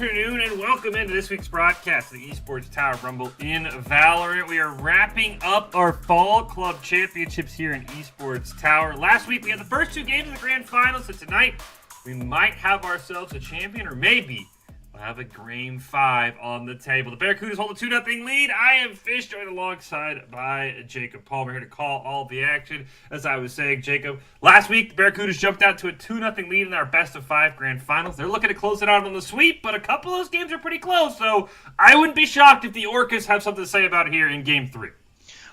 afternoon and welcome into this week's broadcast of the Esports Tower Rumble in Valorant. We are wrapping up our Fall Club Championships here in Esports Tower. Last week we had the first two games of the Grand Finals, so tonight we might have ourselves a champion, or maybe we'll have a Game 5 on the table. The Barracudas hold a 2-0 lead. I am Fish, joined alongside by Jacob Palmer here to call all the action. As I was saying, Jacob, last week the Barracudas jumped out to a 2-0 lead in our best-of-5 Grand Finals. They're looking to close it out on the sweep, but a couple of those games are pretty close, so I wouldn't be shocked if the Orcas have something to say about it here in Game 3.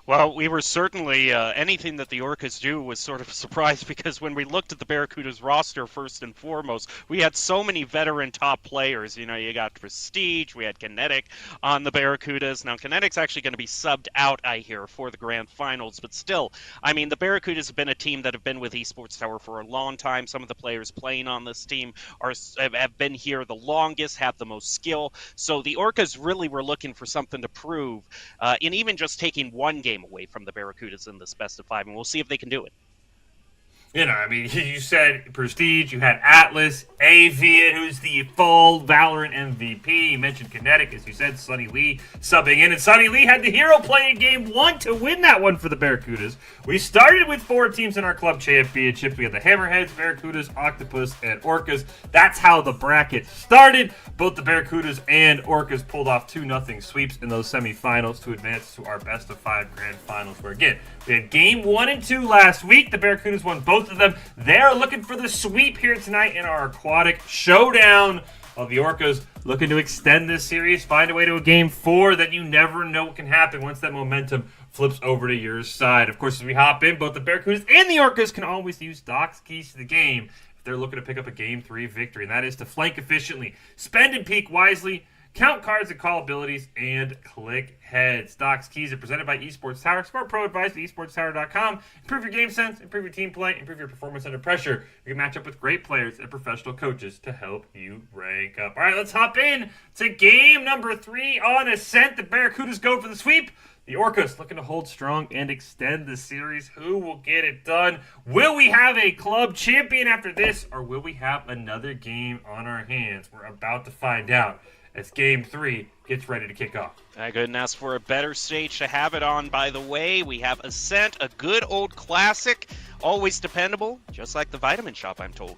Well, we were certainly, anything that the Orcas do was sort of a surprise because when we looked at the Barracudas roster first and foremost, we had so many veteran top players. You know, you got Prestige, we had Kinetic on the Barracudas. Now, Kinetic's actually going to be subbed out, I hear, for the Grand Finals, but still, I mean, the Barracudas have been a team that have been with Esports Tower for a long time. Some of the players playing on this team have been here the longest, have the most skill. So the Orcas really were looking for something to prove in even just taking one game away from the Barracudas in this best of 5, and we'll see if they can do it. You know, I mean, you said Prestige, you had Atlas, Avian, who's the full Valorant MVP. You mentioned Kinetic, as you said, Sunny Lee subbing in. And Sunny Lee had the hero play in Game 1 to win that one for the Barracudas. We started with 4 teams in our club championships. We had the Hammerheads, Barracudas, Octopus, and Orcas. That's how the bracket started. Both the Barracudas and Orcas pulled off 2-0 sweeps in those semifinals to advance to our best of 5 Grand Finals, where, again, we had Game 1 and 2 last week. The Barracudas won both of them. They're looking for the sweep here tonight in our aquatic showdown. While the Orcas looking to extend this series, find a way to a Game 4 that you never know what can happen once that momentum flips over to your side. Of course, as we hop in, both the Barracudas and the Orcas can always use Doc's keys to the game if they're looking to pick up a Game 3 victory, and that is to flank efficiently, spend and peek wisely, count cards and call abilities, and click heads. Doc's keys are presented by Esports Tower. Smart Pro advice at esportstower.com. Improve your game sense, improve your team play, improve your performance under pressure. You can match up with great players and professional coaches to help you rank up. All right, let's hop in to game number 3 on Ascent. The Barracudas go for the sweep. The Orcas looking to hold strong and extend the series. Who will get it done? Will we have a club champion after this, or will we have another game on our hands? We're about to find out as Game 3 gets ready to kick off. I couldn't ask for a better stage to have it on, by the way. We have Ascent, a good old classic, always dependable, just like the Vitamin Shop, I'm told.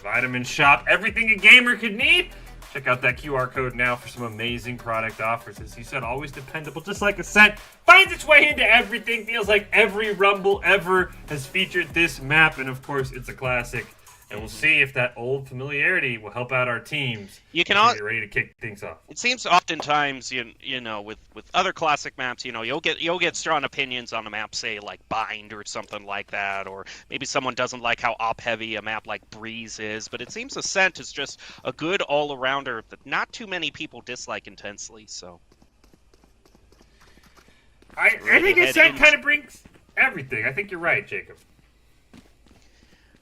Vitamin Shop, everything a gamer could need. Check out that QR code now for some amazing product offers. As you said, always dependable, just like Ascent. Finds its way into everything. Feels like every Rumble ever has featured this map, and of course, it's a classic. And we'll see if that old familiarity will help out our teams. You can all get ready to kick things off. It seems oftentimes, you know, with other classic maps, you know, you'll get strong opinions on a map, say like Bind or something like that, or maybe someone doesn't like how op heavy a map like Breeze is. But it seems Ascent is just a good all arounder that not too many people dislike intensely. So I think Ascent kind of brings everything. I think you're right, Jacob.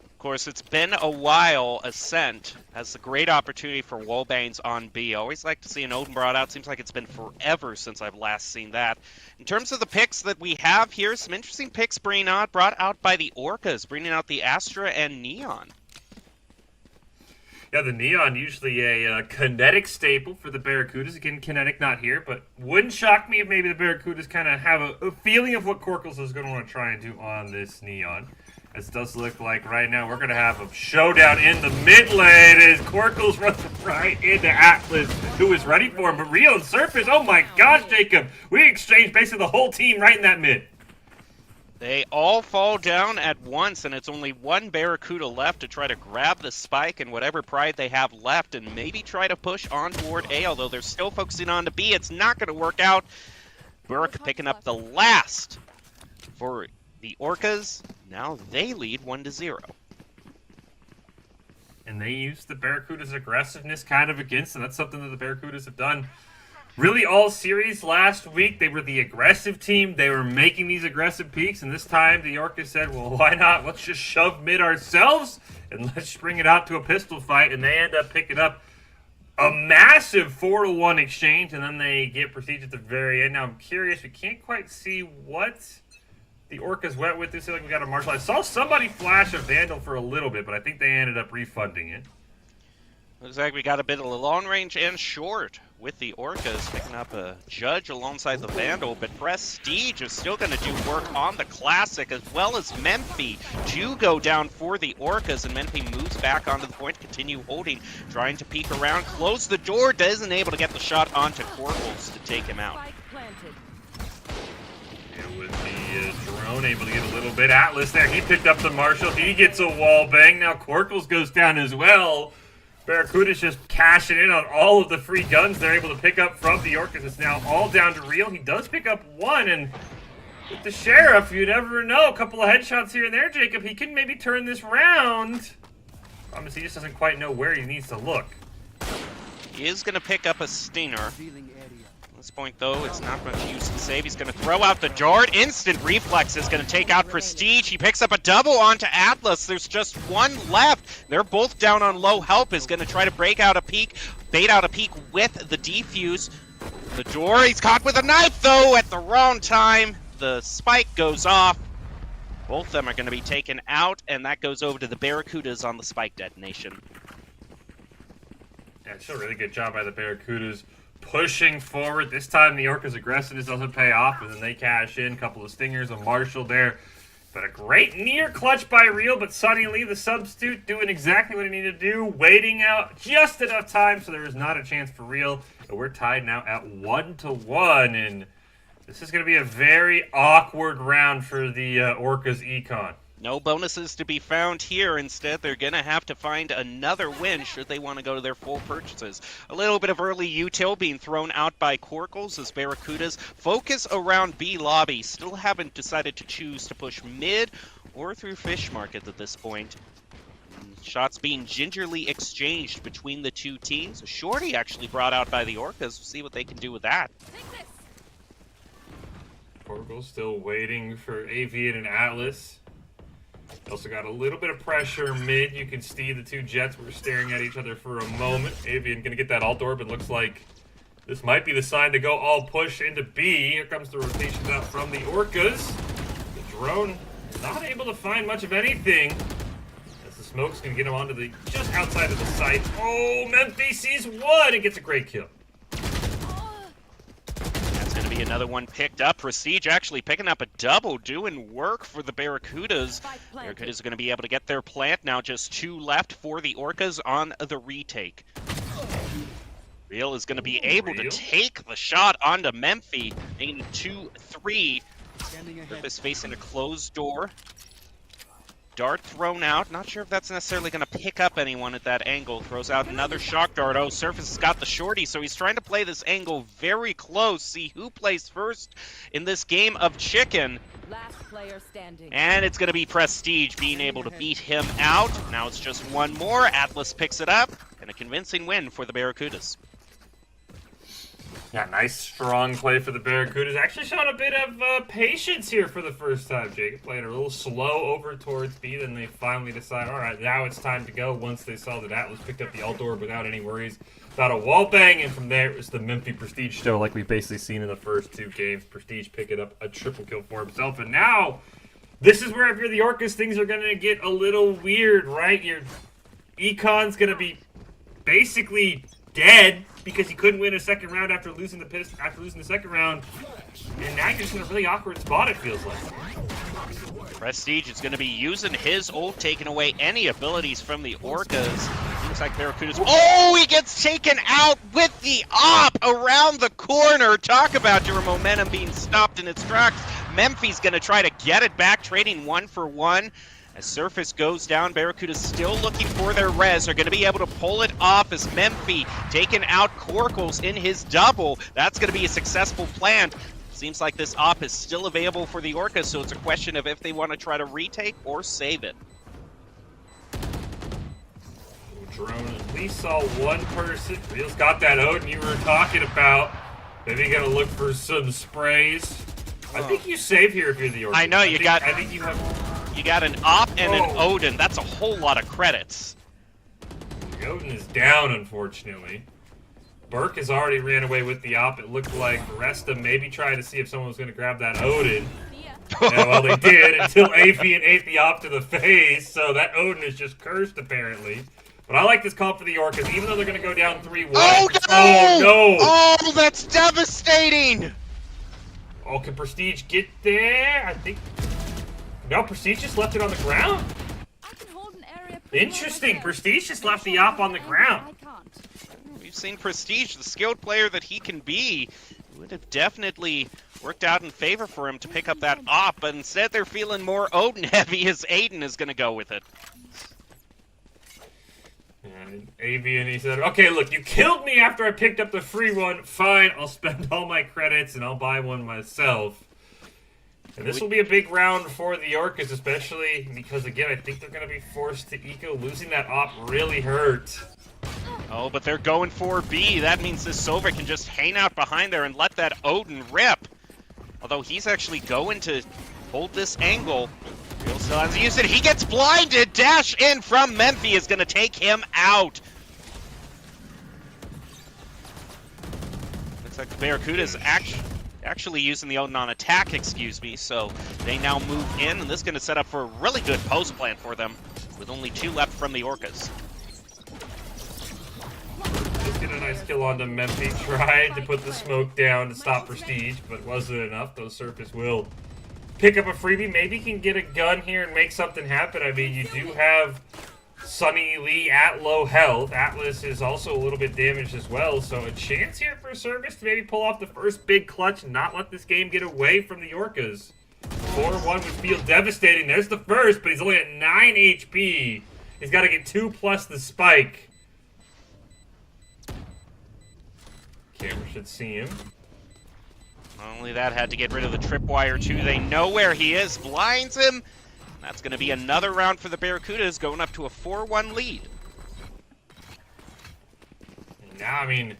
Of course, it's been a while. Ascent has a great opportunity for wallbangs on B. I always like to see an Odin brought out. Seems like it's been forever since I've last seen that. In terms of the picks that we have here, some interesting picks brought out by the Orcas, bringing out the Astra and Neon. Yeah, the Neon, usually a Kinetic staple for the Barracudas. Again, Kinetic not here, but wouldn't shock me if maybe the Barracudas kind of have a feeling of what Corkles is going to want to try and do on this Neon. As it does look like right now we're going to have a showdown in the mid lane as Corkles runs right into Atlas, who is ready for him. But Rio and Surface, oh my gosh, Jacob. We exchanged basically the whole team right in that mid. They all fall down at once, and it's only one Barracuda left to try to grab the spike and whatever pride they have left and maybe try to push on toward A, although they're still focusing on to B. It's not going to work out. Burke picking up the last for the Orcas. Now they lead 1-0. And they use the Barracudas' aggressiveness kind of against them. That's something that the Barracudas have done really all series. Last week, they were the aggressive team. They were making these aggressive peaks. And this time, the Orcas said, well, why not? Let's just shove mid ourselves and let's bring it out to a pistol fight. And they end up picking up a massive 4-1 exchange. And then they get Prestige at the very end. Now, I'm curious. We can't quite see what the Orcas went with. This like we got a martial. I saw somebody flash a Vandal for a little bit, but I think they ended up refunding it. Looks like we got a bit of the long range and short with the Orcas picking up a Judge alongside the Vandal, but Prestige is still going to do work on the Classic, as well as Memphi do go down for the Orcas, and Memphi moves back onto the point, continue holding, trying to peek around, close the door, isn't able to get the shot onto Corvals to take him out. And with the drone able to get a little bit, Atlas there, he picked up the Marshall, he gets a wall bang, now Corkles goes down as well. Barracuda's just cashing in on all of the free guns they're able to pick up from the Orcas. It's now all down to Real. He does pick up one, and with the Sheriff, you never know. A couple of headshots here and there, Jacob. He can maybe turn this round. Promise he just doesn't quite know where he needs to look. He is going to pick up a Stinger. At this point, though, it's not much use to save. He's going to throw out the Dart. Instant Reflex is going to take out Prestige. He picks up a double onto Atlas. There's just one left. They're both down on low help. Is going to try to break out a peek, bait out a peek with the defuse. The door, he's caught with a knife, though, at the wrong time. The spike goes off. Both of them are going to be taken out, and that goes over to the Barracudas on the spike detonation. Yeah, it's a really good job by the Barracudas. Pushing forward. This time the Orcas' aggressiveness doesn't pay off, and then they cash in. A couple of Stingers, a Marshall there. But a great near clutch by Real, but Sonny Lee, the substitute, doing exactly what he needed to do. Waiting out just enough time so there is not a chance for Real. But we're tied now at 1-1, and this is going to be a very awkward round for the Orcas Econ. No bonuses to be found here. Instead, they're going to have to find another win should they want to go to their full purchases. A little bit of early util being thrown out by Corkles as Barracudas focus around B lobby. Still haven't decided to choose to push mid or through Fish Market at this point. Shots being gingerly exchanged between the two teams. A shorty actually brought out by the Orcas. We'll see what they can do with that. Corkles still waiting for Avian and Atlas. Also got a little bit of pressure mid. You can see the two Jets were staring at each other for a moment. Avian gonna get that alt orb, and looks like this might be the sign to go all push into B. Here comes the rotations out from the Orcas. The drone not able to find much of anything, as the smoke's gonna get him onto the just outside of the site. Oh, Memphis sees one and gets a great kill. Another one picked up. Prestige actually picking up a double, doing work for the Barracudas. Barracudas are going to be able to get their plant. Now just two left for the Orcas on the retake. Real is going to be able to take the shot onto Memphi, making it 2-3. Purpose facing a closed door. Dart thrown out. Not sure if that's necessarily going to pick up anyone at that angle. Throws out another shock dart. Oh, Surface has got the shorty, so he's trying to play this angle very close. See who plays first in this game of chicken. Last player standing. And it's going to be Prestige being able to beat him out. Now it's just one more. Atlas picks it up. And a convincing win for the Barracudas. Yeah, nice strong play for the Barracudas. Actually showing a bit of patience here for the first time, Jake. Playing a little slow over towards B, then they finally decide, all right, now it's time to go. Once they saw that Atlas picked up the alt orb without any worries about a wall bang, and from there it was the Memphi Prestige show like we've basically seen in the first two games. Prestige picking up a triple kill for himself, and now this is where if you're the Orcas, things are going to get a little weird, right? Your Econ's going to be basically dead because he couldn't win a second round after losing the second round, and now you're just in a really awkward spot, it feels like. Prestige is going to be using his ult, taking away any abilities from the Orcas. Looks like Barracuda's... Oh, he gets taken out with the op around the corner. Talk about your momentum being stopped in its tracks. Memphi's going to try to get it back, trading 1-for-1. As Surface goes down, Barracuda's still looking for their res. They're going to be able to pull it off as Memphi taking out Corkles in his double. That's going to be a successful plan. Seems like this op is still available for the Orcas, so it's a question of if they want to try to retake or save it. Drone at least saw one person. Real's got that Odin you were talking about. Maybe going to look for some sprays. I think you save here if you're the Orcas. I know, I think you have... You got an op and an Odin. That's a whole lot of credits. The Odin is down, unfortunately. Burke has already ran away with the op. It looked like Resta maybe tried to see if someone was going to grab that Odin. And, well, they did until Avian ate the op to the face. So that Odin is just cursed, apparently. But I like this call for the Orcas, even though they're going to go down 3-1. Oh no! Oh no! Oh, that's devastating! Oh, can Prestige get there? I think... No, Prestige just left it on the ground. I can hold an area pretty well Interesting. myself. Prestige just left the op on the ground. I can't. We've seen Prestige, the skilled player that he can be. It would have definitely worked out in favor for him to pick up that op, but instead they're feeling more Odin heavy as Aiden is going to go with it. And Avian, he said, okay, look, you killed me after I picked up the free one. Fine, I'll spend all my credits and I'll buy one myself. And this will be a big round for the Orcas, especially because, again, I think they're going to be forced to eco. Losing that op really hurt. Oh, but they're going for B. That means this Sova can just hang out behind there and let that Odin rip. Although he's actually going to hold this angle. Real still hasn't used it. He gets blinded. Dash in from Memphi is going to take him out. Looks like the Barracuda's actually using the Odin on attack, excuse me. So they now move in, and this is going to set up for a really good post plan for them, with only 2 left from the Orcas. Just get a nice kill onto Memphi. Tried to put the smoke down to stop Prestige, but wasn't enough. Those Surface will pick up a freebie. Maybe can get a gun here and make something happen. I mean, you do have Sunny Lee at low health. Atlas is also a little bit damaged as well, so a chance here for Service to maybe pull off the first big clutch and not let this game get away from the Orcas. 4-1 would feel devastating. There's the first, but he's only at 9 HP. He's got to get 2 plus the spike. Camera should see him. Not only that, had to get rid of the tripwire too. They know where he is, blinds him. That's going to be another round for the Barracudas, going up to a 4-1 lead. Now, I mean,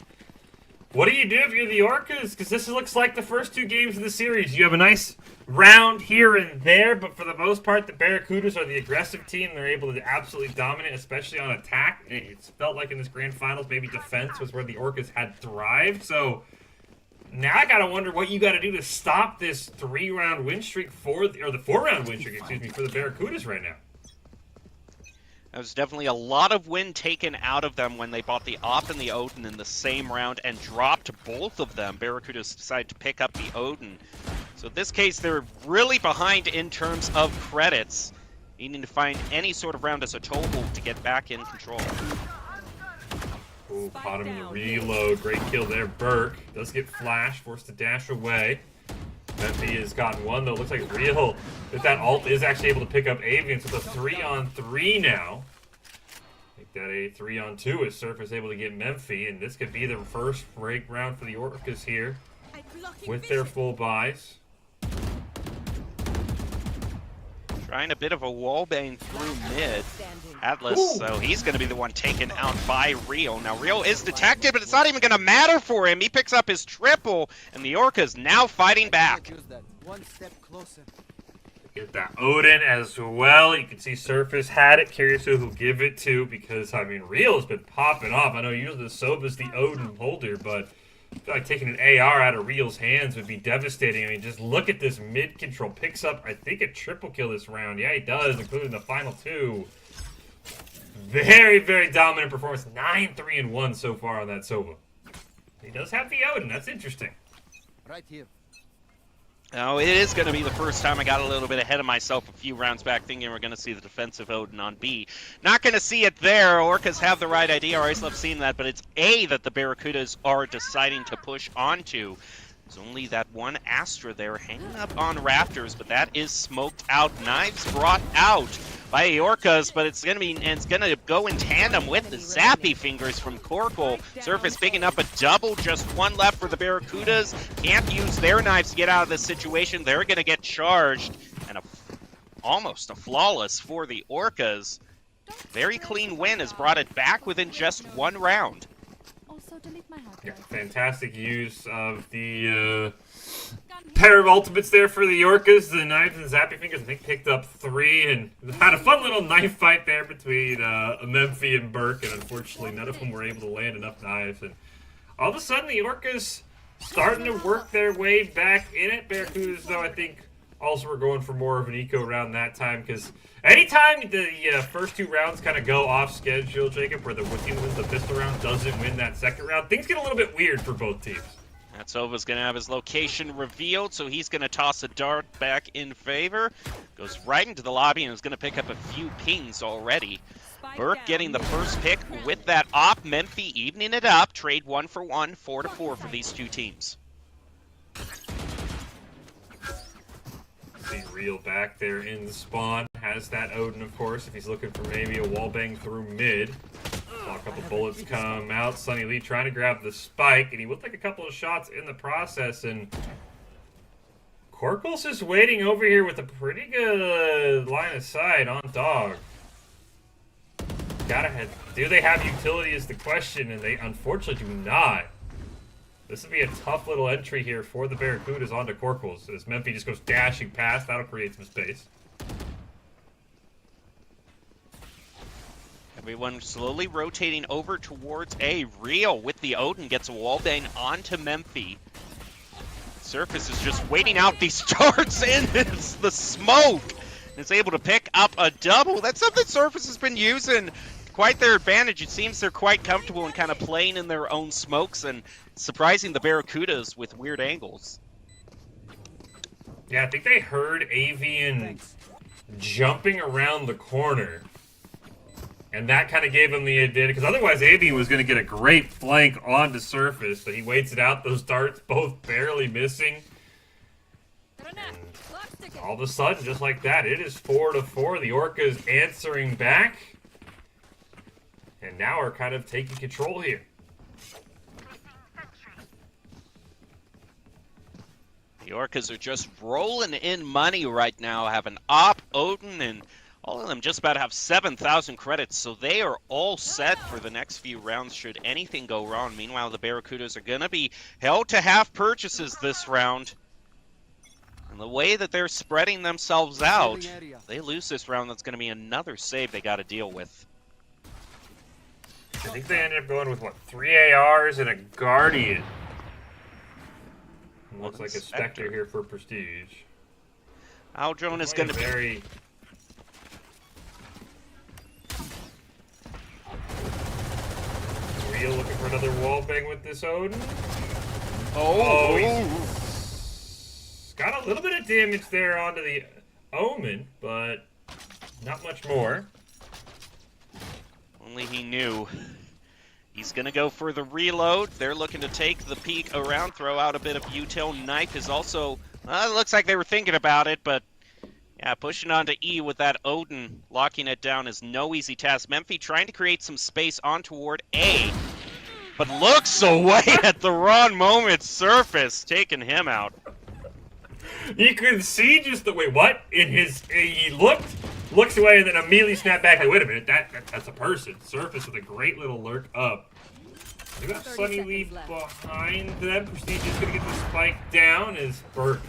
what do you do if you're the Orcas? Because this looks like the first 2 games of the series. You have a nice round here and there, but for the most part, the Barracudas are the aggressive team. They're able to absolutely dominate, especially on attack. It's felt like in this grand finals, maybe defense was where the Orcas had thrived. So now I gotta wonder what you gotta do to stop this 3-round win streak or the 4-round win streak, excuse me, for the Barracudas right now. There was definitely a lot of wind taken out of them when they bought the Op and the Odin in the same round and dropped both of them. Barracudas decided to pick up the Odin. So in this case, they're really behind in terms of credits, needing to find any sort of round as a total to get back in control. Ooh, caught him in the reload. Great kill there. Burke does get flash, forced to dash away. Memphi has gotten one, though. Looks like Real, if that ult is actually able to pick up Avian. So it's a 3-on-3 now. Make that a 3-on-2 as Surf is able to get Memphi. And this could be the first break round for the Orcas here with their full buys. Trying a bit of a wallbang through mid. Atlas, so he's going to be the one taken out by Rio. Now, Rio is detected, but it's not even going to matter for him. He picks up his triple, and the Orcas now fighting back. One step closer. Get that Odin as well. You can see Surface had it. Curious who he'll give it to because, I mean, Real's been popping off. I know usually the Sova's the Odin holder, but I feel like taking an AR out of Real's hands would be devastating. I mean, just look at this mid control. Picks up, I think, a triple kill this round. Yeah, he does, including the final 2. Very, very dominant performance. 9-3-1 so far on that Sova. He does have the Odin. That's interesting. Right here. Now, it is going to be the first time I got a little bit ahead of myself a few rounds back, thinking we're going to see the defensive Odin on B. Not going to see it there. Orcas have the right idea. I always love seeing that, but it's A that the Barracudas are deciding to push onto. There's only that one Astra there hanging up on rafters, but that is smoked out. Knives brought out by the Orcas, but it's gonna go in tandem with the zappy fingers from Korkle. Surface picking up a double, just one left for the Barracudas. Can't use their knives to get out of this situation. They're gonna get charged, and almost a flawless for the Orcas. Very clean win has brought it back within just 1 round. Yeah, fantastic use of the pair of ultimates there for the Orcas. The knives and zappy fingers, I think, picked up 3 and had a fun little knife fight there between Memphi and Burke, and unfortunately none of them were able to land enough knives. And all of a sudden the Orcas starting to work their way back in it. Barracudas, though, I think Also, we're going for more of an eco round that time because anytime the first 2 rounds kind of go off schedule, Jacob, where the team wins the pistol round doesn't win that second round, things get a little bit weird for both teams. Natsova's going to have his location revealed, so he's going to toss a dart back in favor. Goes right into the lobby and is going to pick up a few pings already. Burke getting the first pick with that op. Memphi evening it up. Trade 1 for 1, 4-4 for these two teams. See Real back there in the spawn. Has that Odin, of course, if he's looking for maybe a wallbang through mid. Saw a couple bullets come out. Sunny Lee trying to grab the spike, and he would like a couple of shots in the process, and Corkles is waiting over here with a pretty good line of sight on Dog. Do they have utility is the question, and they unfortunately do not. This would be a tough little entry here for the Barracudas onto Corkles, as Memphi just goes dashing past. That'll create some space. Everyone slowly rotating over towards A. Real with the Odin gets a wallbang onto Memphi. Surface is just waiting out these darts in the smoke. And is able to pick up a double. That's something Surface has been using quite their advantage. It seems they're quite comfortable in kind of playing in their own smokes and surprising the Barracudas with weird angles. Yeah, I think they heard Avian jumping around the corner. And that kind of gave him the idea, because otherwise Avian was going to get a great flank onto Surface, but he waits it out. Those darts both barely missing. And all of a sudden, just like that, it is 4-4. The Orcas answering back. And now are kind of taking control here. The Orcas are just rolling in money right now, having Op, Odin, and all of them just about have 7,000 credits, so they are all set for the next few rounds should anything go wrong. Meanwhile, the Barracudas are going to be held to half purchases this round. And the way that they're spreading themselves out, they lose this round, that's going to be another save they got to deal with. I think they ended up going with, what, 3 ARs and a Guardian. Looks like a Spectre here for Prestige. Aldrone is going to be... very... Real looking for another wallbang with this Odin. Oh, he's got a little bit of damage there onto the Omen, but not much more. Only he knew. He's going to go for the reload. They're looking to take the peek around, throw out a bit of util. Knife is also... it looks like they were thinking about it, but... yeah, pushing on to E with that Odin, locking it down is no easy task. Memphi trying to create some space on toward A, but looks away at the wrong moment. Surface taking him out. You could see just the way, what? He looks away and then immediately snapped back. Like, wait a minute, that's a person. Surface with a great little lurk up. They got Sunny Lee behind them. Prestige is going to get the spike down as Burke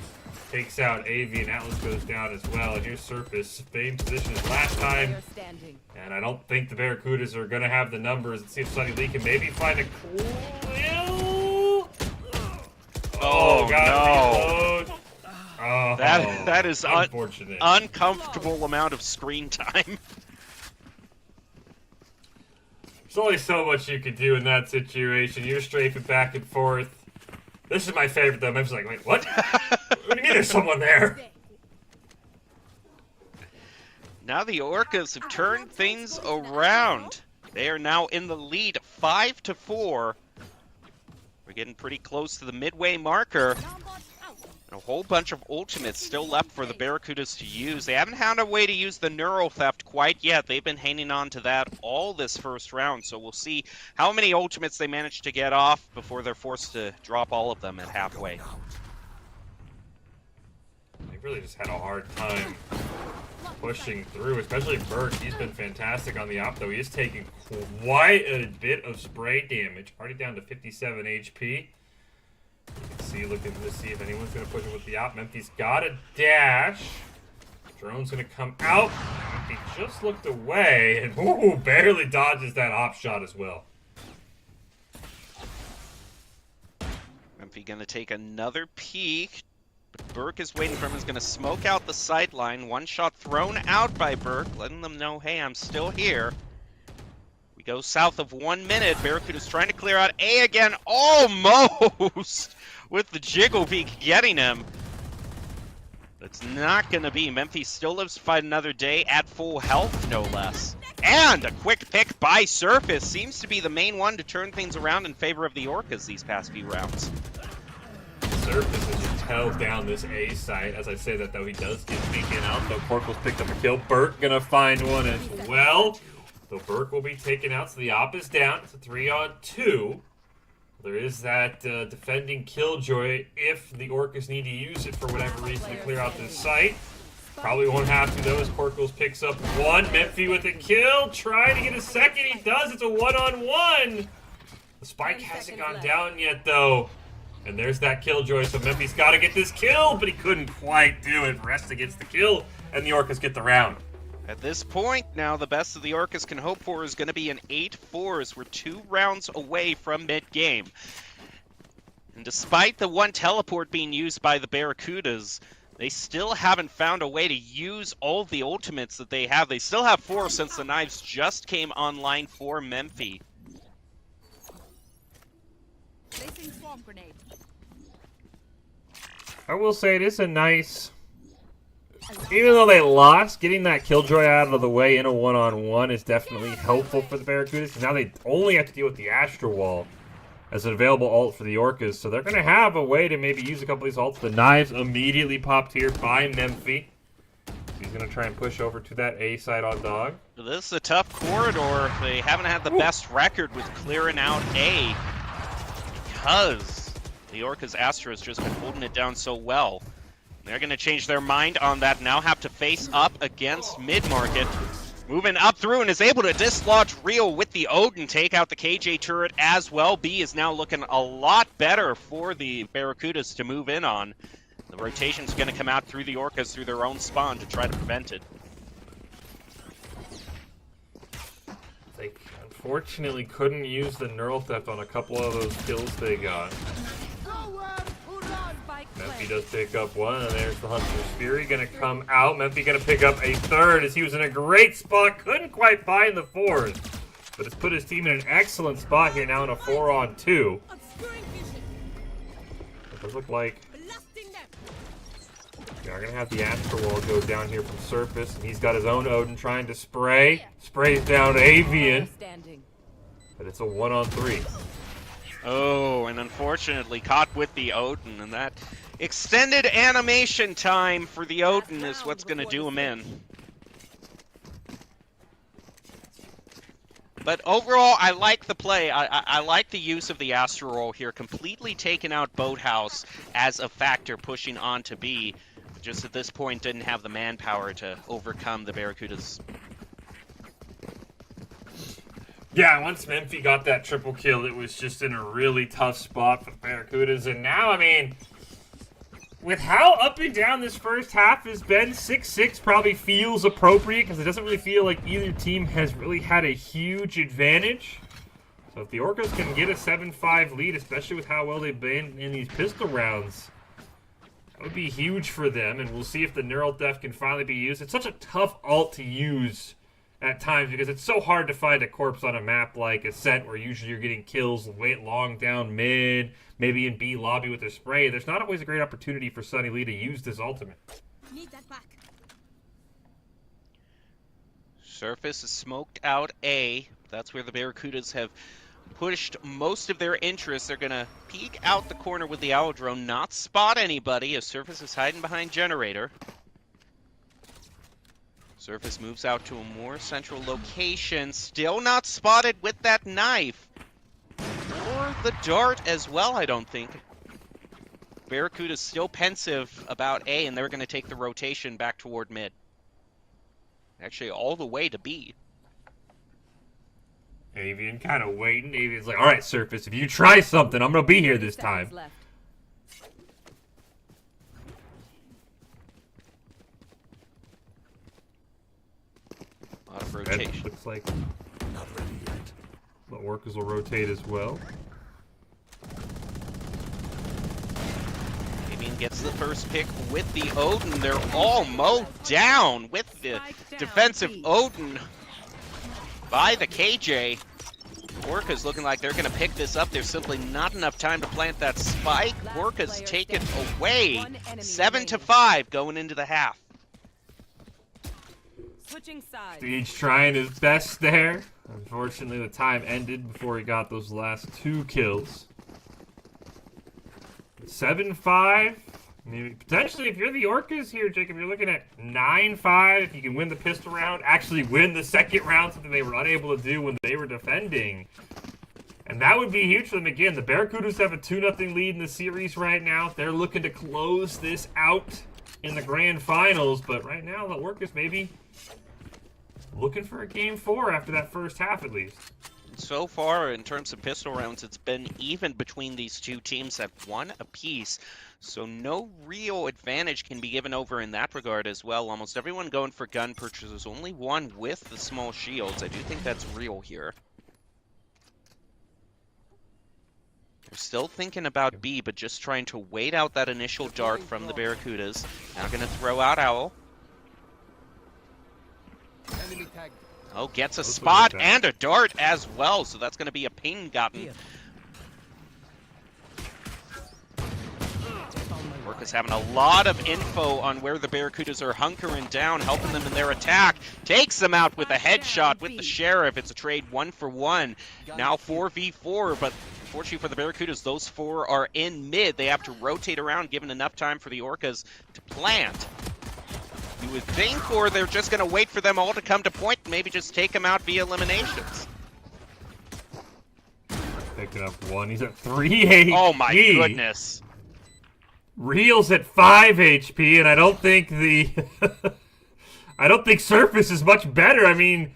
takes out AV and Atlas goes down as well. And here's Surface, same position as last time. And I don't think the Barracudas are going to have the numbers. Let's see if Sunny Lee can maybe find a cool... Oh, God, no. Oh, that is unfortunate. Uncomfortable amount of screen time. There's only so much you could do in that situation. You're strafing back and forth. This is my favorite, though. I'm just like, wait, what? What do you mean there's someone there? Now the Orcas have turned things around. They are now in the lead, 5-4. We're getting pretty close to the midway marker. And a whole bunch of ultimates still left for the Barracudas to use. They haven't had a way to use the Neural Theft quite yet. They've been hanging on to that all this first round, so we'll see how many ultimates they manage to get off before they're forced to drop all of them at halfway. They really just had a hard time pushing through, especially Burke. He's been fantastic on the op, though. He is taking quite a bit of spray damage. Already down to 57 HP. You can see, looking to see if anyone's going to push him with the op. Memphi's got a dash. Drone's going to come out. Memphi just looked away and barely dodges that op shot as well. Memphi going to take another peek. Burke is waiting for him. He's going to smoke out the sight line. One shot thrown out by Burke, letting them know, hey, I'm still here. We go south of 1 minute. Barracuda's trying to clear out A again, almost, with the jiggle beak getting him. It's not going to be. Memphis still lives to fight another day at full health, no less. And a quick pick by Surface seems to be the main one to turn things around in favor of the Orcas these past few rounds. Surface has just held down this A site. As I say that, though, he does get beacon out. So Corporal's picked up a kill. Burke gonna find one as well. So Burke will be taken out. So the op is down. It's a 3-on-2. There is that defending Killjoy if the Orcas need to use it for whatever reason to clear out this site. Probably won't have to, though, as Corkles picks up one. Memphis with a kill. Trying to get a second. He does. It's a 1-on-1. The spike hasn't gone down yet, though. And there's that Killjoy, so Memphis got to get this kill, but he couldn't quite do it. Resta gets the kill, and the Orcas get the round. At this point, now the best of the Orcas can hope for is going to be an 8-4. We're 2 rounds away from mid-game. And despite the one teleport being used by the Barracudas, they still haven't found a way to use all the ultimates that they have. They still have 4 since the knives just came online for Memphis. Placing swamp grenade. I will say it is a nice... Even though they lost, getting that Killjoy out of the way in a 1-on-1 is definitely helpful for the Barracudas. Because now they only have to deal with the Astro Wall as an available ult for the Orcas. So they're going to have a way to maybe use a couple of these ults. The knives immediately popped here by Memphis. He's going to try and push over to that A side on dog. This is a tough corridor. They haven't had the best record with clearing out A because the Orcas Astra has just been holding it down so well. They're going to change their mind on that, now have to face up against mid-market. Moving up through and is able to dislodge Real with the Odin, take out the KJ turret as well. B is now looking a lot better for the Barracudas to move in on. The rotation's going to come out through the Orcas through their own spawn to try to prevent it. They unfortunately couldn't use the neural theft on a couple of those kills they got. Memphis does pick up one, and there's the Hunter's Fury going to come out. Memphis going to pick up a third as he was in a great spot. Couldn't quite find the fourth, but it's put his team in an excellent spot here now in a 4-on-2. It does look like they are going to have the Astro Wall go down here from Surface, and he's got his own Odin trying to spray. Sprays down Avian, but it's a 1-on-3. Oh, and unfortunately caught with the Odin, and that extended animation time for the Odin is what's going to do him in. But overall, I like the play. I like the use of the Astro Roll here, completely taking out Boathouse as a factor pushing on to B. Just at this point, didn't have the manpower to overcome the Barracudas. Yeah, once Memphis got that triple kill, it was just in a really tough spot for the Barracudas. And now, I mean, with how up and down this first half has been, 6-6 probably feels appropriate because it doesn't really feel like either team has really had a huge advantage. So if the Orcas can get a 7-5 lead, especially with how well they've been in these pistol rounds, that would be huge for them. And we'll see if the Neural Theft can finally be used. It's such a tough ult to use at times because it's so hard to find a corpse on a map like Ascent where usually you're getting kills wait long down mid, maybe in B lobby with their spray. There's not always a great opportunity for Sunny Lee to use this ultimate. Need that back. Surface is smoked out A. That's where the Barracudas have pushed most of their interest. They're going to peek out the corner with the Owl Drone, not spot anybody as Surface is hiding behind Generator. Surface moves out to a more central location, still not spotted with that knife. Or the dart as well, I don't think. Barracuda's still pensive about A, and they're going to take the rotation back toward mid. Actually, all the way to B. Avian kind of waiting. Avian's like, all right, Surface, if you try something, I'm going to be here this time. A lot of rotation. Red looks like not ready yet. The Orcas will rotate as well. Avian gets the first pick with the Odin. They're all mowed down with the defensive Odin by the KJ. Orca's looking like they're going to pick this up. There's simply not enough time to plant that spike. Orca's take it away. 7-5 going into the half. Switching sides. Stage trying his best there. Unfortunately, the time ended before he got those last 2 kills. 7-5. I mean, potentially, if you're the Orcas here, Jacob, you're looking at 9-5. If you can win the pistol round, actually win the second round, something they were unable to do when they were defending. And that would be huge for them. Again, the Barracudas have a 2-0 lead in the series right now. They're looking to close this out in the grand finals. But right now, the Orcas maybe looking for a game 4 after that first half, at least. So far, in terms of pistol rounds, it's been even between these two teams at 1 apiece. So no real advantage can be given over in that regard as well. Almost everyone going for gun purchases. Only one with the small shields. I do think that's real here. They're still thinking about B, but just trying to wait out that initial dart from the Barracudas. Now going to throw out Owl. Enemy tagged. Oh, gets a spot and a dart as well, so that's going to be a ping gotten. Orca's having a lot of info on where the Barracudas are hunkering down, helping them in their attack. Takes them out with a headshot with the Sheriff. It's a trade 1-for-1. Now 4v4, but unfortunately for the Barracudas, those 4 are in mid. They have to rotate around, giving enough time for the Orcas to plant. You would think, or they're just going to wait for them all to come to point and maybe just take them out via eliminations. Picking up 1. He's at 3 HP. Oh my goodness. Real's at 5 HP, and I don't think the I don't think Surface is much better. I mean,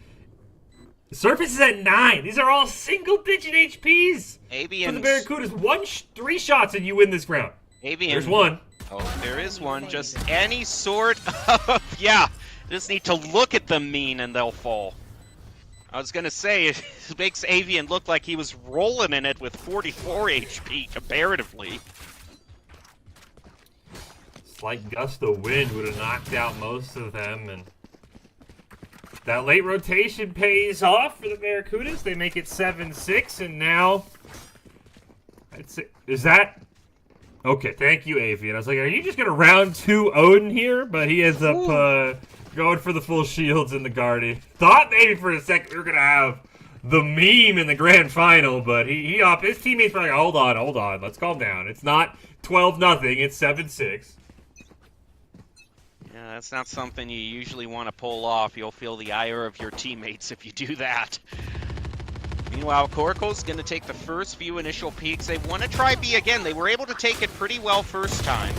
Surface is at 9. These are all single-digit HPs. Avians. For the Barracudas, 3 shots and you win this round. Avian. There's 1. Oh, there is one. Just any sort of, yeah. Just need to look at them mean and they'll fall. I was gonna say, it makes Avian look like he was rolling in it with 44 HP comparatively. Slight gust of wind would have knocked out most of them, and that late rotation pays off for the Barracudas. They make it 7-6, and now, is that... Okay, thank you, Avian. I was like, are you just going to round 2 Odin here? But he ends up going for the full shields in the Guardian. Thought maybe for a second we were going to have the meme in the grand final, but his teammates were like, hold on, let's calm down. It's not 12-0, it's 7-6. Yeah, that's not something you usually want to pull off. You'll feel the ire of your teammates if you do that. Meanwhile, Coracle's going to take the first few initial peeks. They want to try B again. They were able to take it pretty well first time.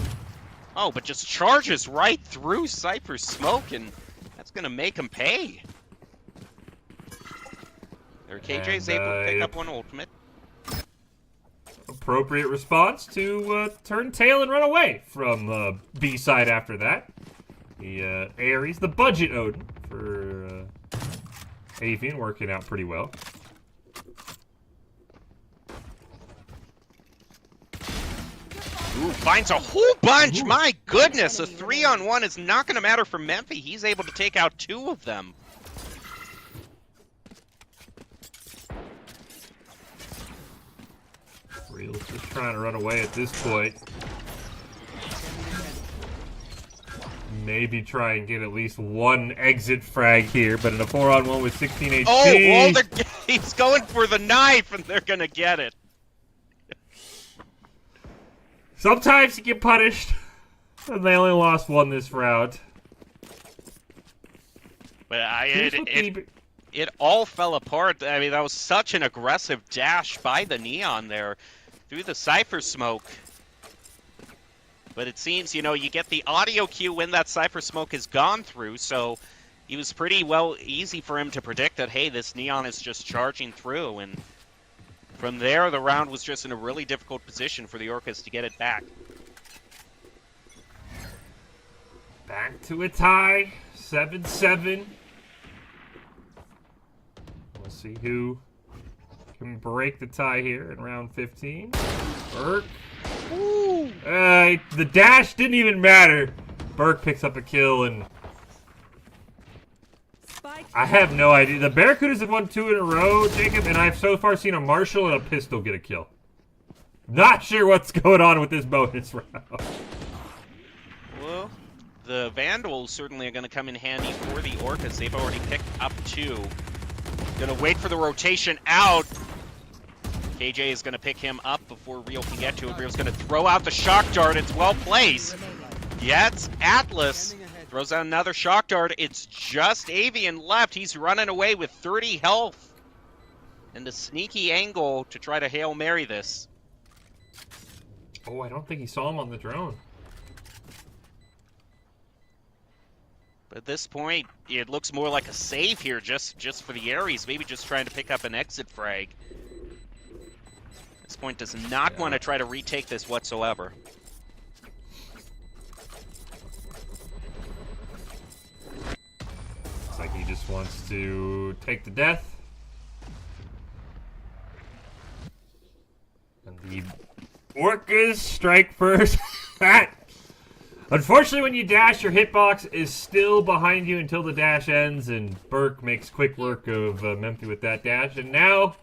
Oh, but just charges right through Cypher's smoke, and that's going to make him pay. Their KJ's able to pick up 1 ultimate. Appropriate response to turn tail and run away from B side after that. The Ares, the budget Odin for Avian, working out pretty well. Ooh, finds a whole bunch! Ooh. My goodness, a 3-on-1 is not going to matter for Memphi. He's able to take out 2 of them. Real's just trying to run away at this point. Maybe try and get at least 1 exit frag here, but in a 4-on-1 with 16 HP. Oh, well, he's going for the knife, and they're going to get it. Sometimes you get punished, and they only lost 1 this round. But it all fell apart. I mean, that was such an aggressive dash by the Neon there through the Cypher smoke. But it seems, you know, you get the audio cue when that Cypher smoke has gone through, so it was pretty easy for him to predict that, hey, this Neon is just charging through, and from there, the round was just in a really difficult position for the Orcas to get it back. Back to a tie, 7-7. We'll see who can break the tie here in round 15. Burke The dash didn't even matter. Burke picks up a kill, and Spike. I have no idea. The Barracudas have won 2 in a row, Jacob, and I've so far seen a Marshall and a pistol get a kill. Not sure what's going on with this bonus round. Well, the Vandals certainly are going to come in handy for the Orcas. They've already picked up 2. Going to wait for the rotation out. KJ is going to pick him up before Real can get to it. Real's going to throw out the shock dart. It's well placed. Gets Atlas. Throws out another shock dart. It's just Avian left. He's running away with 30 health. And a sneaky angle to try to Hail Mary this. Oh, I don't think he saw him on the drone. But at this point, it looks more like a save here just for the Ares. Maybe just trying to pick up an exit frag. At this point does not want to try to retake this whatsoever. Looks like he just wants to take the death. And the Orcas strike first. Unfortunately, when you dash, your hitbox is still behind you until the dash ends, and Burke makes quick work of Memphi with that dash. And now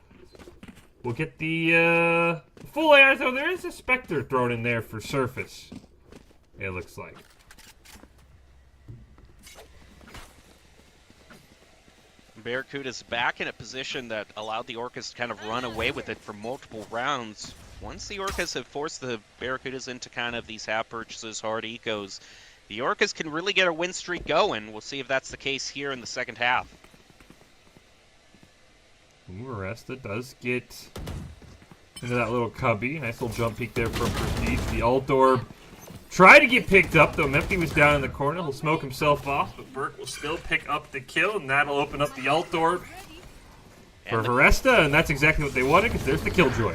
we'll get the full AR, though there is a Spectre thrown in there for surface, it looks like. Barracuda's back in a position that allowed the Orcas to kind of run away with it for multiple rounds. Once the Orcas have forced the Barracudas into kind of these half purchases, hard ecos, the Orcas can really get a win streak going. We'll see if that's the case here in the second half. Aresta does get into that little cubby. Nice little jump peek there from Prestige. The Alt Orb tried to get picked up, though. Memphi was down in the corner. He'll smoke himself off, but Burke will still pick up the kill, and that'll open up the Alt Orb for Aresta, and that's exactly what they wanted, because there's the Killjoy.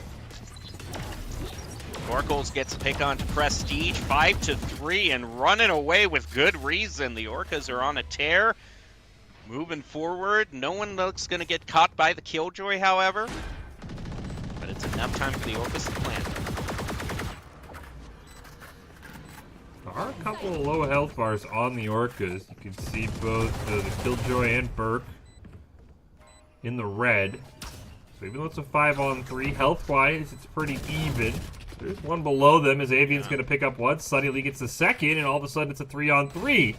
Orcals gets a pick on to Prestige, 5-3, and running away with good reason. The Orcas are on a tear, moving forward. No one looks going to get caught by the Killjoy, however, but it's enough time for the Orcas to plant. There are a couple of low health bars on the Orcas. You can see both the Killjoy and Burke in the red. So even though it's a 5-on-3, health-wise, it's pretty even. There's one below them as Avian's going to pick up one. Sunny Lee gets the second, and all of a sudden it's a 3-on-3.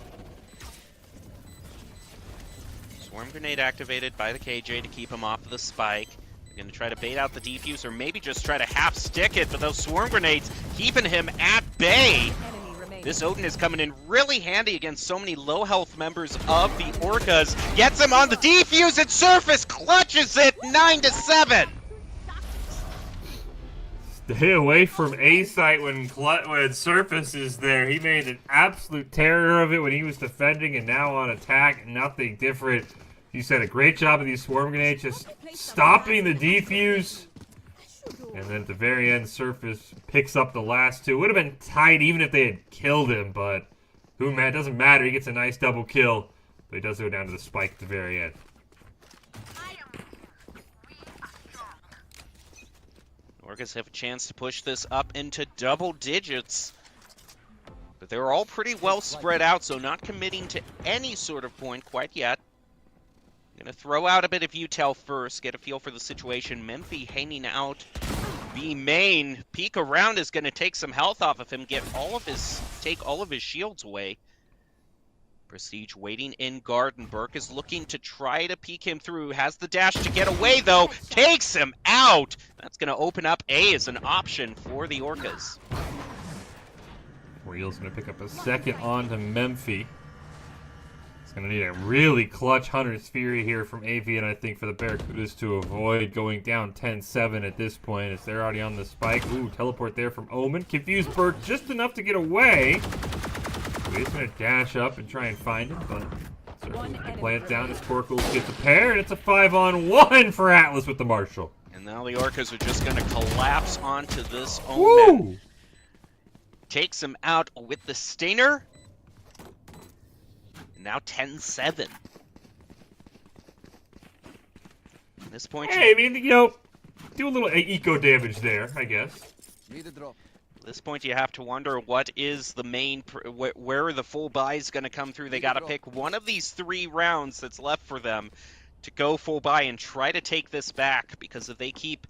Swarm grenade activated by the KJ to keep him off of the spike. They're going to try to bait out the defuse, or maybe just try to half-stick it, but those swarm grenades keeping him at bay. This Odin is coming in really handy against so many low-health members of the Orcas. Gets him on the defuse at surface, clutches it, 9-7. Stay away from A site when surface is there. He made an absolute terror of it when he was defending, and now on attack, nothing different. You said a great job of these swarm grenades, just stopping the defuse. And then at the very end, surface picks up the last two. Would have been tight even if they had killed him, but it doesn't matter. He gets a nice double kill, but he does go down to the spike at the very end. Orcas have a chance to push this up into double digits. But they're all pretty well spread out, so not committing to any sort of point quite yet. Gonna throw out a bit of util first, get a feel for the situation. Memphi hanging out B main. Peek around is gonna take some health off of him, take all of his shields away. Prestige waiting in guard, and Burke is looking to try to peek him through. Has the dash to get away, though. Takes him out. That's going to open up A as an option for the Orcas. Real's going to pick up a second on to Memphi. It's going to need a really clutch Hunter's Fury here from Avian, I think, for the Barracudas to avoid going down 10-7 at this point, as they're already on the spike. Ooh, teleport there from Omen. Confused Burke just enough to get away. He's going to dash up and try and find him, but certainly play it down as Corkles gets a pair, and it's a 5-on-1 for Atlas with the Marshall. And now the Orcas are just going to collapse onto this Omen. Woo! Takes him out with the Stinger. Now 10-7. At this point, Hey, I mean, you know, do a little eco damage there, I guess. Need a drop. At this point, you have to wonder what is the main, where the full buy is going to come through. They got to pick one of these 3 rounds that's left for them to go full buy and try to take this back, because if they keep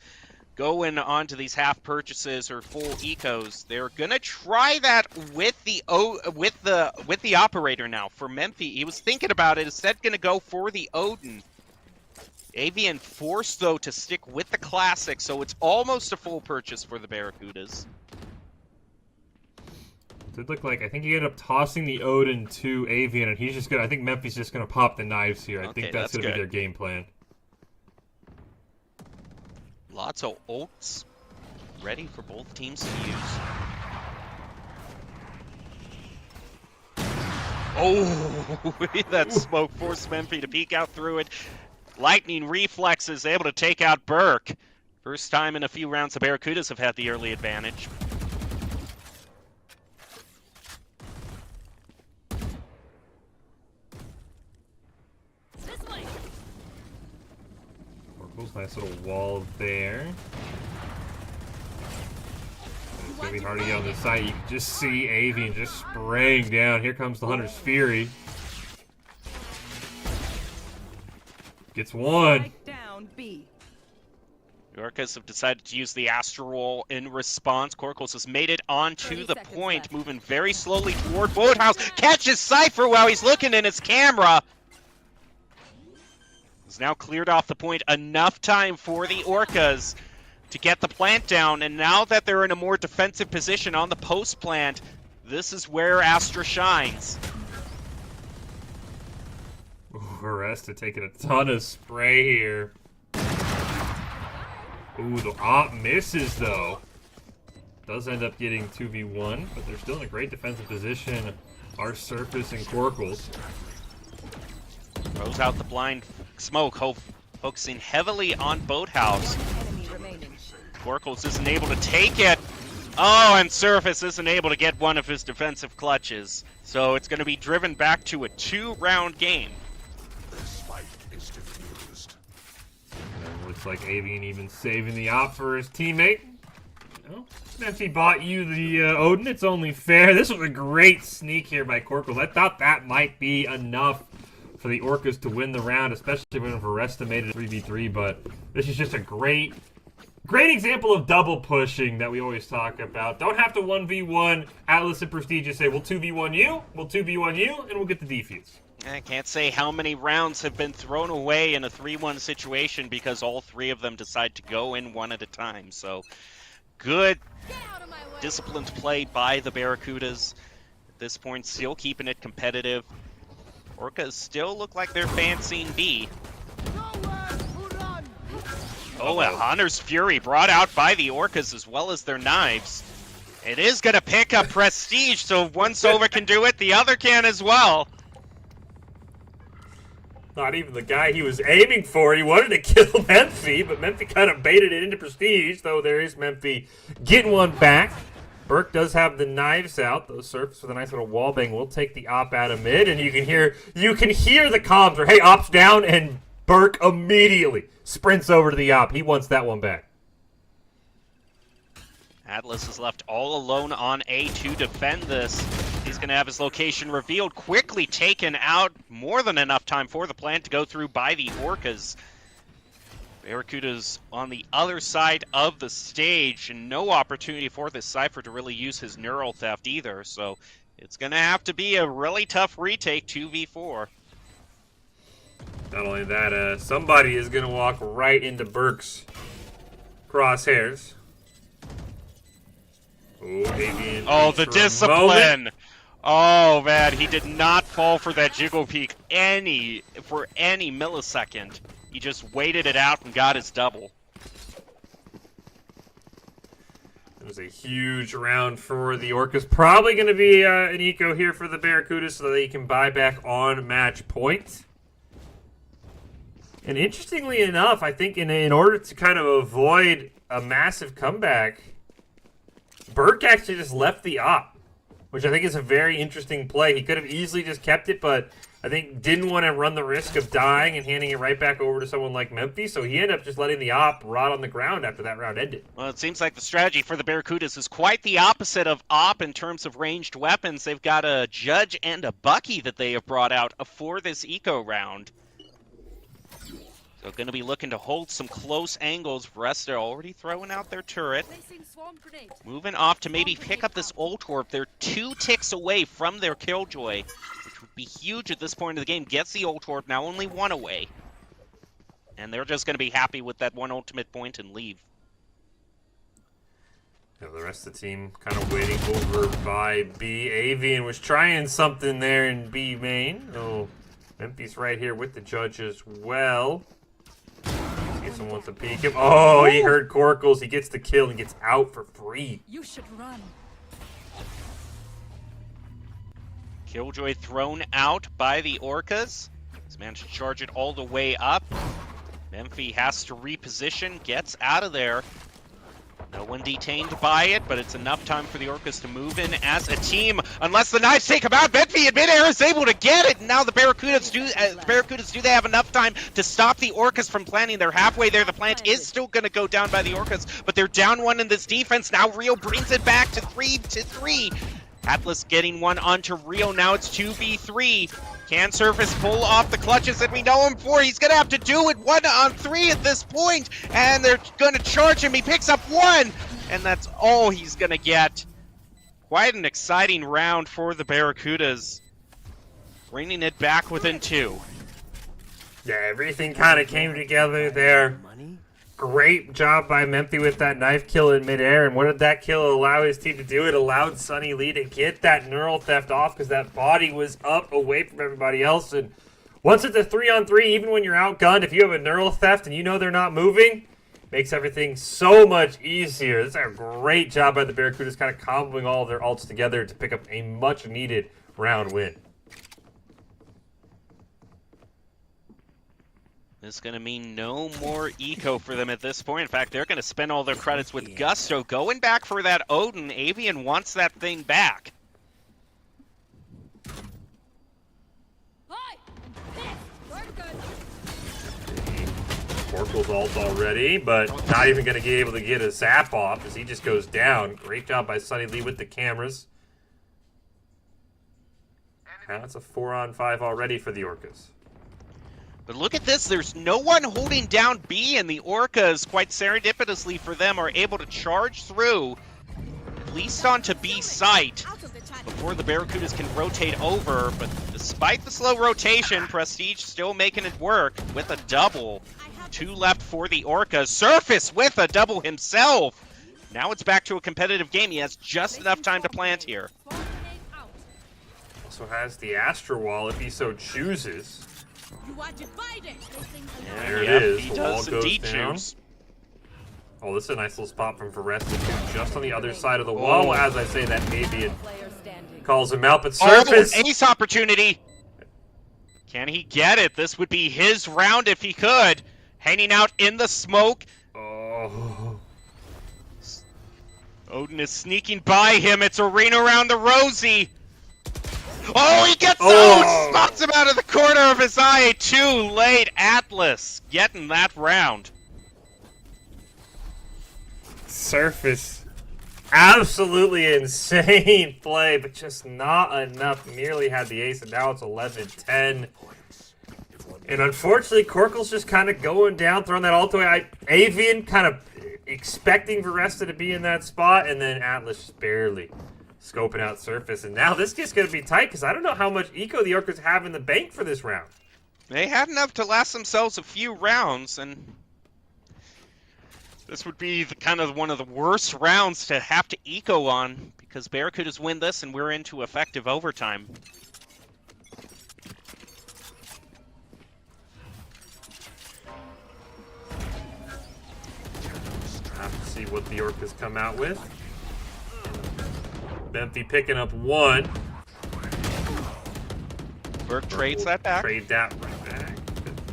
going onto these half purchases or full ecos, they're gonna try that with the operator now. For Memphi, he was thinking about it, instead gonna go for the Odin. Avian forced though to stick with the classic, so it's almost a full purchase for the Barracudas. It did look like, I think he ended up tossing the Odin to Avian, and he's just gonna, I think Memphi's just gonna pop the knives here. I think that's gonna be their game plan. Lots of ults ready for both teams to use. Oh, that smoke forced Memphi to peek out through it. Lightning reflexes, able to take out Burke. First time in a few rounds the Barracudas have had the early advantage. Nice little wall there. It's gonna be hard to get on this side. You can just see Avian just spraying down. Here comes the Hunter's Fury. Gets one. Down B. The Orcas have decided to use the Astral Roll in response. Korkles has made it onto the point, moving very slowly toward Boathouse. Catches Cypher while he's looking in his camera. He's now cleared off the point, enough time for the Orcas to get the plant down, and now that they're in a more defensive position on the post plant, this is where Astra shines. Ooh, Arresta taking a ton of spray here. Ooh, the op misses though. Does end up getting 2v1, but they're still in a great defensive position. Our Surface and Korkles. Throws out the blind smoke, focusing heavily on Boathouse. Korkles isn't able to take it. Oh, and Surface isn't able to get one of his defensive clutches. So it's going to be driven back to a 2-round game. Looks like Avian even saving the op for his teammate. Well, if he bought you the Odin, it's only fair. This was a great sneak here by Korkles. I thought that might be enough for the Orcas to win the round, especially when Arresta made it 3v3, but this is just a great example of double pushing that we always talk about. Don't have to 1v1 Atlas and Prestige, just say, we'll 2v1 you, we'll 2v1 you, and we'll get the defuse. I can't say how many rounds have been thrown away in a 3-1 situation because all 3 of them decide to go in one at a time. So, good, disciplined play by the Barracudas. At this point, still keeping it competitive. Orcas still look like they're fancying B. Oh, a Hunter's Fury brought out by the Orcas as well as their knives. It is going to pick up Prestige, so if one Sova can do it, the other can as well. Not even the guy he was aiming for. He wanted to kill Memphi, but Memphi kind of baited it into Prestige, though there is Memphi getting one back. Burke does have the knives out. Those Surface with a nice little wall bang will take the op out of mid, and you can hear the comms where, hey, op's down, and Burke immediately sprints over to the op. He wants that one back. Atlas is left all alone on A to defend this. He's going to have his location revealed, quickly taken out. More than enough time for the plant to go through by the Orcas. Barracuda's on the other side of the stage, and no opportunity for this Cypher to really use his neural theft either, so it's going to have to be a really tough retake 2v4. Not only that, somebody is going to walk right into Burke's crosshairs. Oh, the discipline! Oh, man, he did not fall for that jiggle peek for any millisecond. He just waited it out and got his double. It was a huge round for the Orcas. Probably going to be an eco here for the Barracudas so that they can buy back on match point. And interestingly enough, I think in order to kind of avoid a massive comeback, Burke actually just left the op, which I think is a very interesting play. He could have easily just kept it, but I think didn't want to run the risk of dying and handing it right back over to someone like Memphis, so he ended up just letting the op rot on the ground after that round ended. Well, it seems like the strategy for the Barracudas is quite the opposite of op in terms of ranged weapons. They've got a Judge and a Bucky that they have brought out for this eco round. So going to be looking to hold some close angles. Resta already throwing out their turret. Placing swarm grenade. Moving off to maybe pick up this Ultorp. They're 2 ticks away from their Killjoy, which would be huge at this point of the game. Gets the Ultorp, now only 1 away. And they're just going to be happy with that 1 ultimate point and leave. Yeah, the rest of the team kind of waiting over by B. Avian was trying something there in B main. Oh, Memphis right here with the Judge as well. See if someone wants to peek him. Oh, he heard Corkles. He gets the kill and gets out for free. You should run. Killjoy thrown out by the Orcas. He's managed to charge it all the way up. Memphis has to reposition, gets out of there. No one detained by it, but it's enough time for the Orcas to move in as a team. Unless the knives take him out, Memphis in midair is able to get it. And now the Barracudas do they have enough time to stop the Orcas from planting? They're halfway there. The plant is still going to go down by the Orcas, but they're down 1 in this defense. Now Rio brings it back to 3-3. Atlas getting 1 onto Rio. Now it's 2v3. Can Surface pull off the clutches that we know him for? He's going to have to do it 1-on-3 at this point, and they're going to charge him. He picks up 1, and that's all he's going to get. Quite an exciting round for the Barracudas, bringing it back within 2. Yeah, everything kind of came together there. Money? Great job by Memphis with that knife kill in midair. And what did that kill allow his team to do? It allowed Sunny Lee to get that neural theft off because that body was up away from everybody else. And once it's a 3-on-3, even when you're outgunned, if you have a neural theft and you know they're not moving, makes everything so much easier. This is a great job by the Barracudas, kind of comboing all of their ults together to pick up a much-needed round win. This is going to mean no more eco for them at this point. In fact, they're going to spend all their credits with gusto. Going back for that Odin. Avian wants that thing back. Hi! We're good. Oracle's ult already, but not even going to be able to get a zap off as he just goes down. Great job by Sunny Lee with the cameras. Now it's a 4-on-5 already for the Orcas. But look at this, there's no one holding down B, and the Orcas, quite serendipitously for them, are able to charge through, at least onto B site, Out of the chat. before the Barracudas can rotate over. But despite the slow rotation, Prestige still making it work with a double. 2 left for the Orcas. Surface with a double himself. Now it's back to a competitive game. He has just enough time to plant here. Swarm grenade out. Also has the Astro Wall if he so chooses. You are divided. Placing Yeah, There it yep, is. he The does wall goes indeed down. choose. Oh, this is a nice little spot from Foresta too, just on the other side of the wall. Oh. As I say that, Avian player standing. calls him out, but Oh, Surface. ace opportunity. Can he get it? This would be his round if he could. Hanging out in the smoke. Oh. Odin is sneaking by him. It's Arena around the Rosie. Oh, he gets Oh. spots him out of the corner of his eye. Too late. Atlas getting that round. Surface. Absolutely insane play, but just not enough. Merely had the ace, and now it's 11-10. And unfortunately, Corkle's just kind of going down, throwing that ult away. Avian kind of expecting Foresta to be in that spot, and then Atlas just barely scoping out Surface. And now this is going to be tight, because I don't know how much eco the Orcas have in the bank for this round. They had enough to last themselves a few rounds, and this would be kind of one of the worst rounds to have to eco on, because Barracudas win this and we're into effective overtime. Have to see what the Orcas come out with. Memphis picking up 1. Burke trades that back. Trade that right back.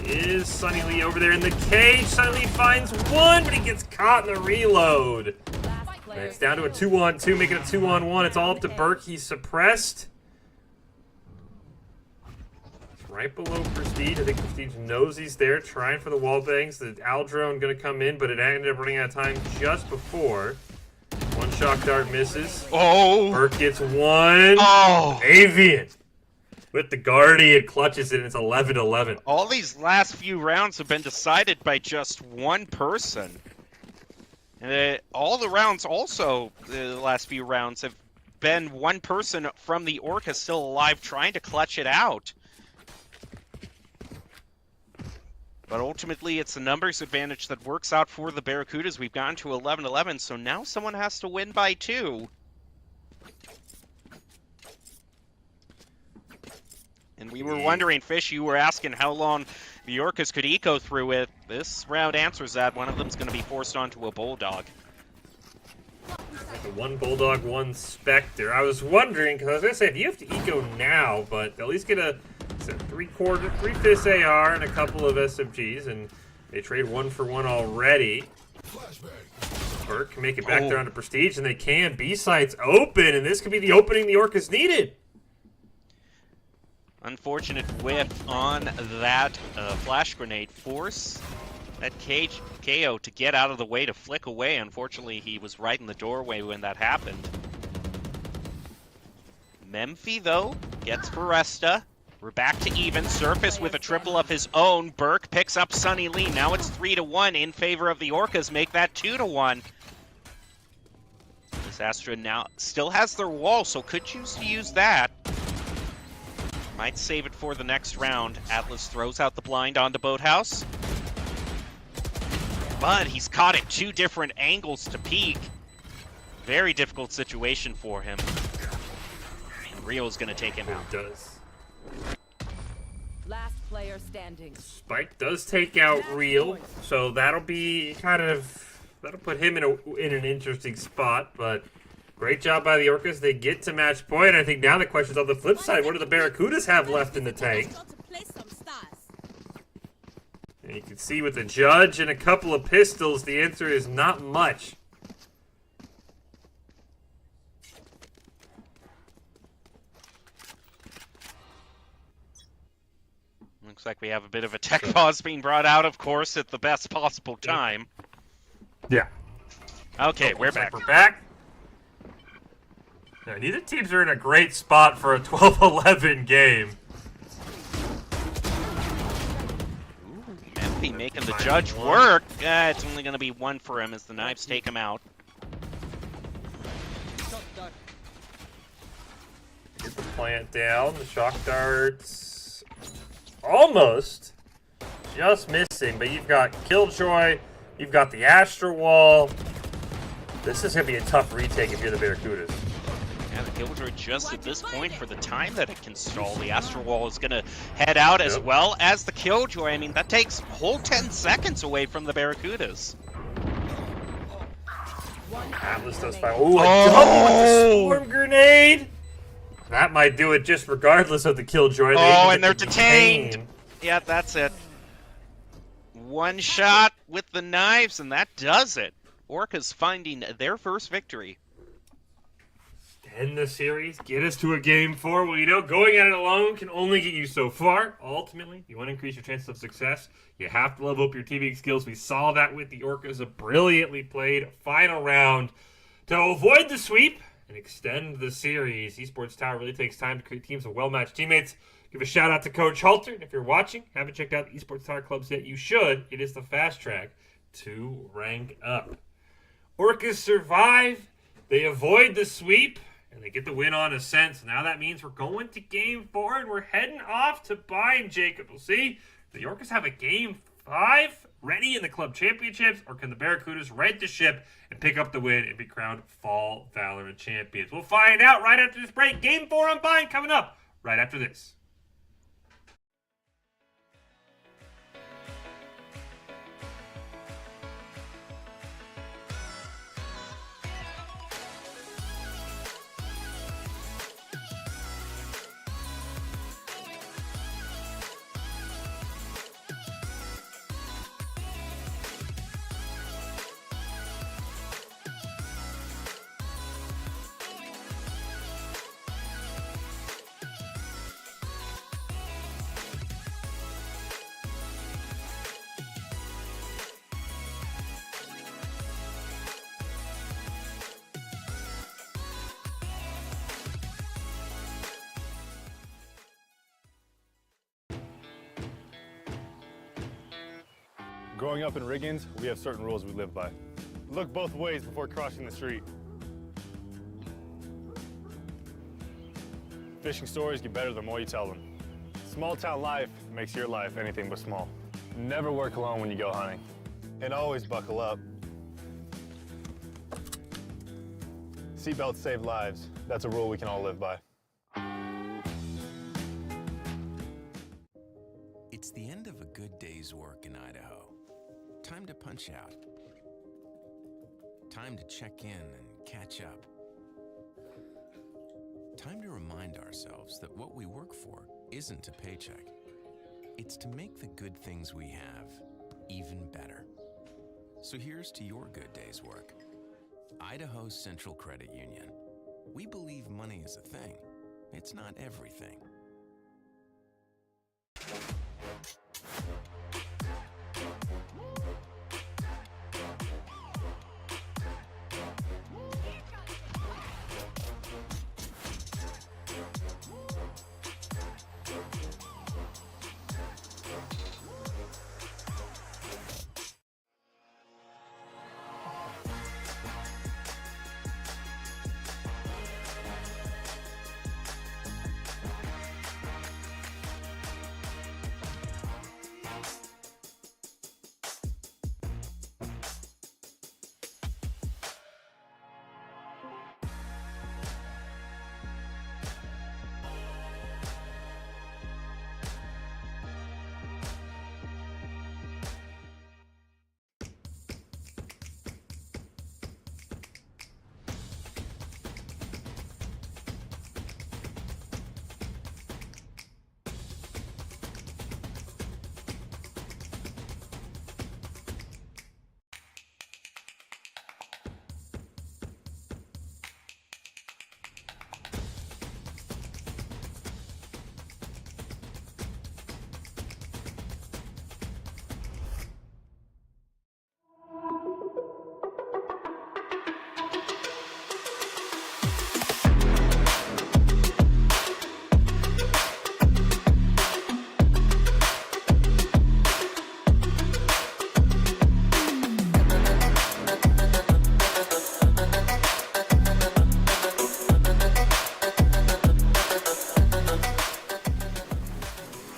Is Sunny Lee over there in the cage? Sunny Lee finds 1, but he gets caught in the reload. Last player. It's down to a 2-on-2, making it 2-on-1. It's all up to Burke. He's suppressed. right below Prestige. I think Prestige knows he's there, trying for the wall bangs. The Aldrone going to come in, but it ended up running out of time just before. One shock dart misses. Oh! Burke gets one. Oh! Avian with the Guardian clutches it, and it's 11-11. All these last few rounds have been decided by just one person. And all the rounds also, the last few rounds, have been one person from the Orca still alive trying to clutch it out. But ultimately, it's a numbers advantage that works out for the Barracudas. We've gotten to 11-11, so now someone has to win by 2. And we were wondering, Fish, you were asking how long the Orcas could eco through it. This round answers that. One of them's going to be forced onto a Bulldog. Like one Bulldog, one Spectre. I was wondering, because I was going to say, if you have to eco now, but at least get a 3/5 AR and a couple of SMGs, and they trade 1-for-1 already. Burke can make it back there onto Prestige, and they can. B-sides open, and this could be the opening the Orcas needed. Unfortunate whiff on that flash grenade. Force that KO to get out of the way, to flick away. Unfortunately, he was right in the doorway when that happened. Memphi, though, gets Foresta. We're back to even. Surface with a triple of his own. Burke picks up Sunny Lee. Now it's 3-1 in favor of the Orcas. Make that 2-1. This Astra now still has their wall, so could choose to use that. Might save it for the next round. Atlas throws out the blind onto Boathouse. But he's caught at 2 different angles to peek. Very difficult situation for him. And Rio's going to take him out. It does. Last player standing. Spike does take out Real, so that'll be that'll put him in an interesting spot, but great job by the Orcas. They get to match point. I think now the question's on the flip side. What do the Barracudas have left in the tank? And you can see with the Judge and a couple of pistols, the answer is not much. Looks like we have a bit of a tech pause being brought out, of course, at the best possible time. Yeah. Okay, we're back. We're back. Now, neither teams are in a great spot for a 12-11 game. Memphi making the Judge work. It's only going to be 1 for him as the knives take him out. Get the plant down. The shock darts almost just missing, but you've got Killjoy, you've got the Astra Wall. This is going to be a tough retake if you're the Barracudas. Yeah, the Killjoy just at this point, for the time that it can stall, the Astra Wall is going to head out as well as the Killjoy. I mean, that takes a whole 10 seconds away from the Barracudas. Atlas does fire. Ooh, a double with the Swarm Grenade! That might do it just regardless of the Killjoy. And they're detained. Yeah, that's it. One shot with the knives, and that does it. Orcas finding their first victory. End the series, get us to a game 4. Well, you know, going at it alone can only get you so far. Ultimately, you want to increase your chances of success, you have to level up your teaming skills. We saw that with the Orcas. A brilliantly played final round to avoid the sweep and extend the series. Esports Tower really takes time to create teams of well-matched teammates. Give a shout out to Coach Halter. And if you're watching, haven't checked out the Esports Tower clubs yet, you should. It is the fast track to rank up. Orcas survive. They avoid the sweep, and they get the win on Ascent. So now that means we're going to game 4, and we're heading off to Bind, Jacob. We'll see. The Orcas have a game 5 ready in the club championships, or can the Barracudas right the ship and pick up the win and be crowned Fall Valorant champions? We'll find out right after this break. Game 4 on Bind coming up right after this. Growing up in Riggins, we have certain rules we live by. Look both ways before crossing the street. Fishing stories get better the more you tell them. Small town life makes your life anything but small. Never work alone when you go hunting. And always buckle up. Seatbelts save lives. That's a rule we can all live by. It's the end of a good day's work in Idaho. Time to punch out. Time to check in and catch up. Time to remind ourselves that what we work for isn't a paycheck. It's to make the good things we have even better. So here's to your good day's work. Idaho Central Credit Union. We believe money is a thing. It's not everything.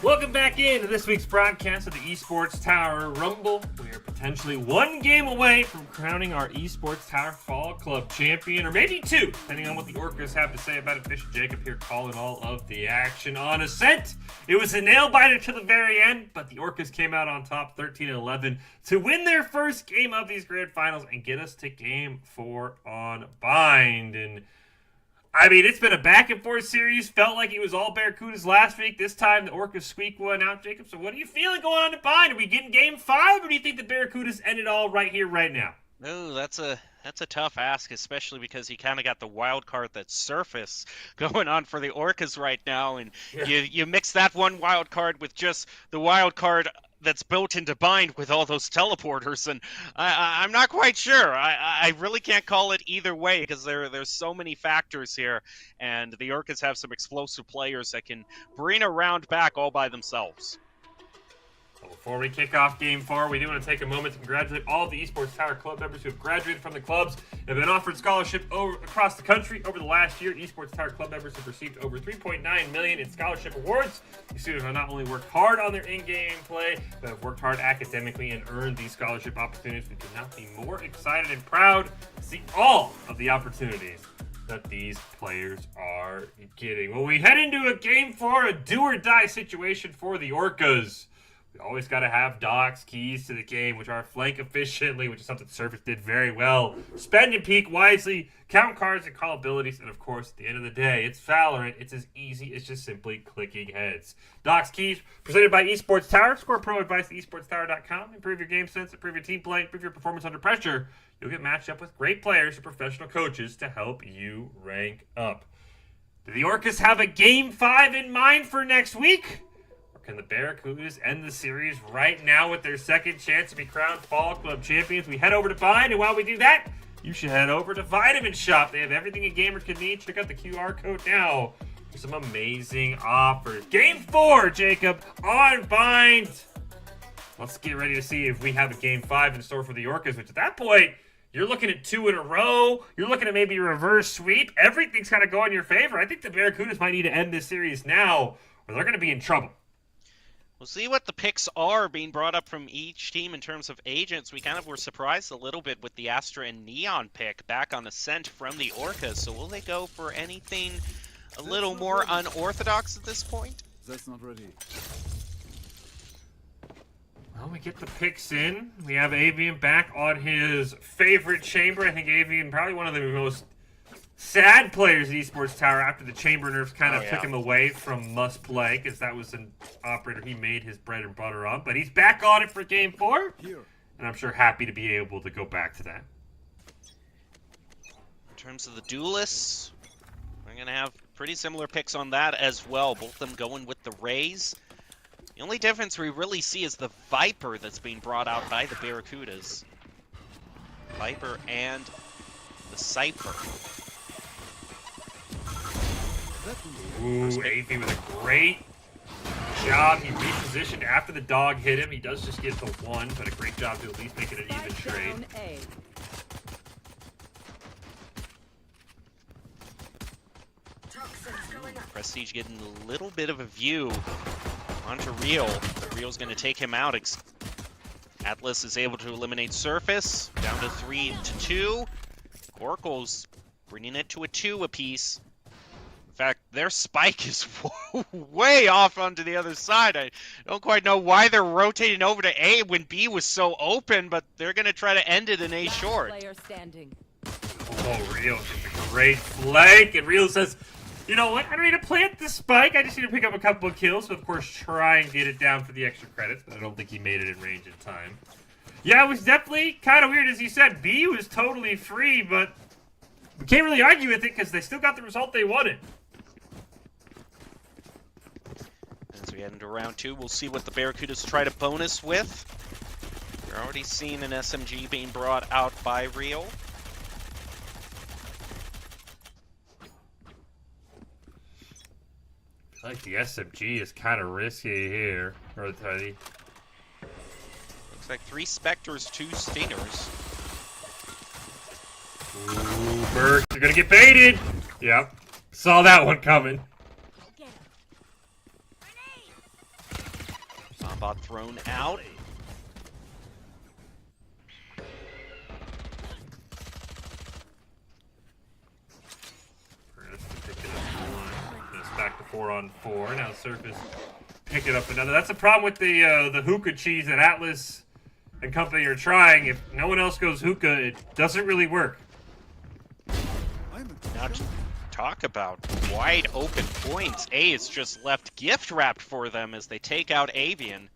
Welcome back into this week's broadcast of the Esports Tower Rumble. We are potentially one game away from crowning our Esports Tower Fall Club champion, or maybe two, depending on what the Orcas have to say about it. Fish and Jacob here calling all of the action on Ascent. It was a nail-biter to the very end, but the Orcas came out on top 13-11 to win their first game of these grand finals and get us to game 4 on Bind. And I mean, it's been a back-and-forth series. Felt like it was all Barracudas last week. This time, the Orcas squeak one out, Jacob. So what are you feeling going on to Bind? Are we getting game 5, or do you think the Barracudas end it all right here, right now? No, that's a tough ask, especially because you kind of got the wild card that's Surface going on for the Orcas right now, and you mix that one wild card with just the wild card that's built into Bind with all those teleporters, and I'm not quite sure. I really can't call it either way because there's so many factors here, and the Orcas have some explosive players that can bring a round back all by themselves. Well, before we kick off Game 4, we do want to take a moment to congratulate all of the Esports Tower Club members who have graduated from the clubs and have been offered scholarship across the country over the last year. Esports Tower Club members have received over $3.9 million in scholarship awards. These students have not only worked hard on their in-game play, but have worked hard academically and earned these scholarship opportunities. We could not be more excited and proud to see all of the opportunities that these players are getting. Well, we head into a Game 4, a do-or-die situation for the Orcas. We always got to have Doc's keys to the game, which are flank efficiently, which is something Surface did very well. Spend and peek wisely, count cards and call abilities, and of course, at the end of the day, it's Valorant. It's as easy as just simply clicking heads. Doc's keys, presented by Esports Tower. Score pro advice at esportstower.com. Improve your game sense, improve your team play, improve your performance under pressure. You'll get matched up with great players and professional coaches to help you rank up. Do the Orcas have a Game 5 in mind for next week? Can the Barracudas end the series right now with their second chance to be crowned Fall Club champions? We head over to Bind, and while we do that, you should head over to Vitamin Shop. They have everything a gamer could need. Check out the QR code now for some amazing offers. Game 4, Jacob, on Bind. let's get ready to see if we have a Game 5 in store for the Orcas, which at that point, you're looking at 2 in a row. You're looking at maybe a reverse sweep. Everything's kind of going in your favor. I think the Barracudas might need to end this series now, or they're going to be in trouble. We'll see what the picks are being brought up from each team in terms of agents. We kind of were surprised a little bit with the Astra and Neon pick back on Ascent from the Orcas. So will they go for anything a little more unorthodox at this point? That's not ready. Well, we get the picks in. We have Avian back on his favorite chamber. I think Avian, probably one of the most sad players in Esports Tower after the chamber nerfs kind of took him away from must play, because that was an operator he made his bread and butter on. But he's back on it for Game 4, and I'm sure happy to be able to go back to that. In terms of the duelists, we're going to have pretty similar picks on that as well. Both of them going with the Rays. The only difference we really see is the Viper that's being brought out by the Barracudas. Viper and the Cypher. Ooh, AV with a great job. He repositioned after the dog hit him. He does just get the 1, but a great job to at least make it an even trade. Down A. Prestige getting a little bit of a view onto Real. Real's going to take him out. Atlas is able to eliminate Surface. Down to 3-2. Oracle's bringing it to a 2 apiece. In fact, their spike is way off onto the other side. I don't quite know why they're rotating over to A when B was so open, but they're going to try to end it in A short. Player standing. Oh, Real gets a great flank, and Real says, you know what, I don't need to plant the spike, I just need to pick up a couple of kills, so of course try and get it down for the extra credits, but I don't think he made it in range in time. Yeah, it was definitely kind of weird, as you said. B was totally free, but we can't really argue with it because they still got the result they wanted. As we head into round 2, we'll see what the Barracudas try to bonus with. We're already seeing an SMG being brought out by Real. I feel like the SMG is kind of risky here. Or the Looks like 3 Spectres, 2 Stingers. Ooh, Burke, you're gonna get baited! Yep. Saw that one coming. Bombot thrown out. It's back to 4-on-4. Now Surface pick it up another. That's the problem with the hookah cheese that Atlas and company are trying. If no one else goes hookah, it doesn't really work. Now talk about wide open points. A is just left gift wrapped for them as they take out Avian.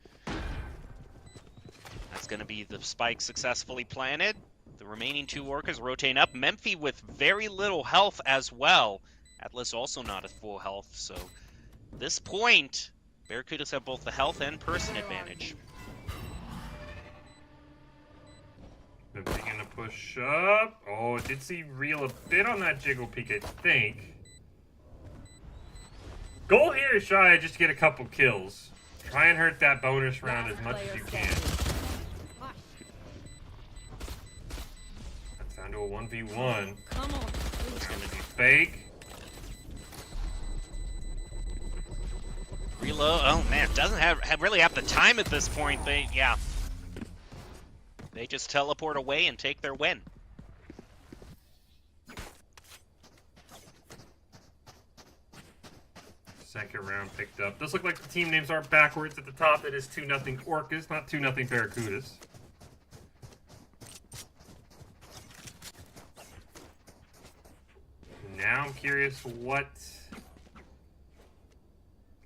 That's going to be the spike successfully planted. The remaining 2 Orcas rotating up. Memphi with very little health as well. Atlas also not at full health, so at this point, Barracudas have both the health and person advantage. Memphi gonna push up. Oh, it did see Real a bit on that jiggle peek, I think. Goal here is try just to get a couple kills. Try and hurt that bonus round as much as you can. That's down to a 1v1. Come on. It's gonna be fake. Reload. Oh man, doesn't really have the time at this point. They just teleport away and take their win. Second round picked up. Does look like the team names are backwards at the top. It is 2-0 Orcas, not 2-0 Barracudas. Now I'm curious what...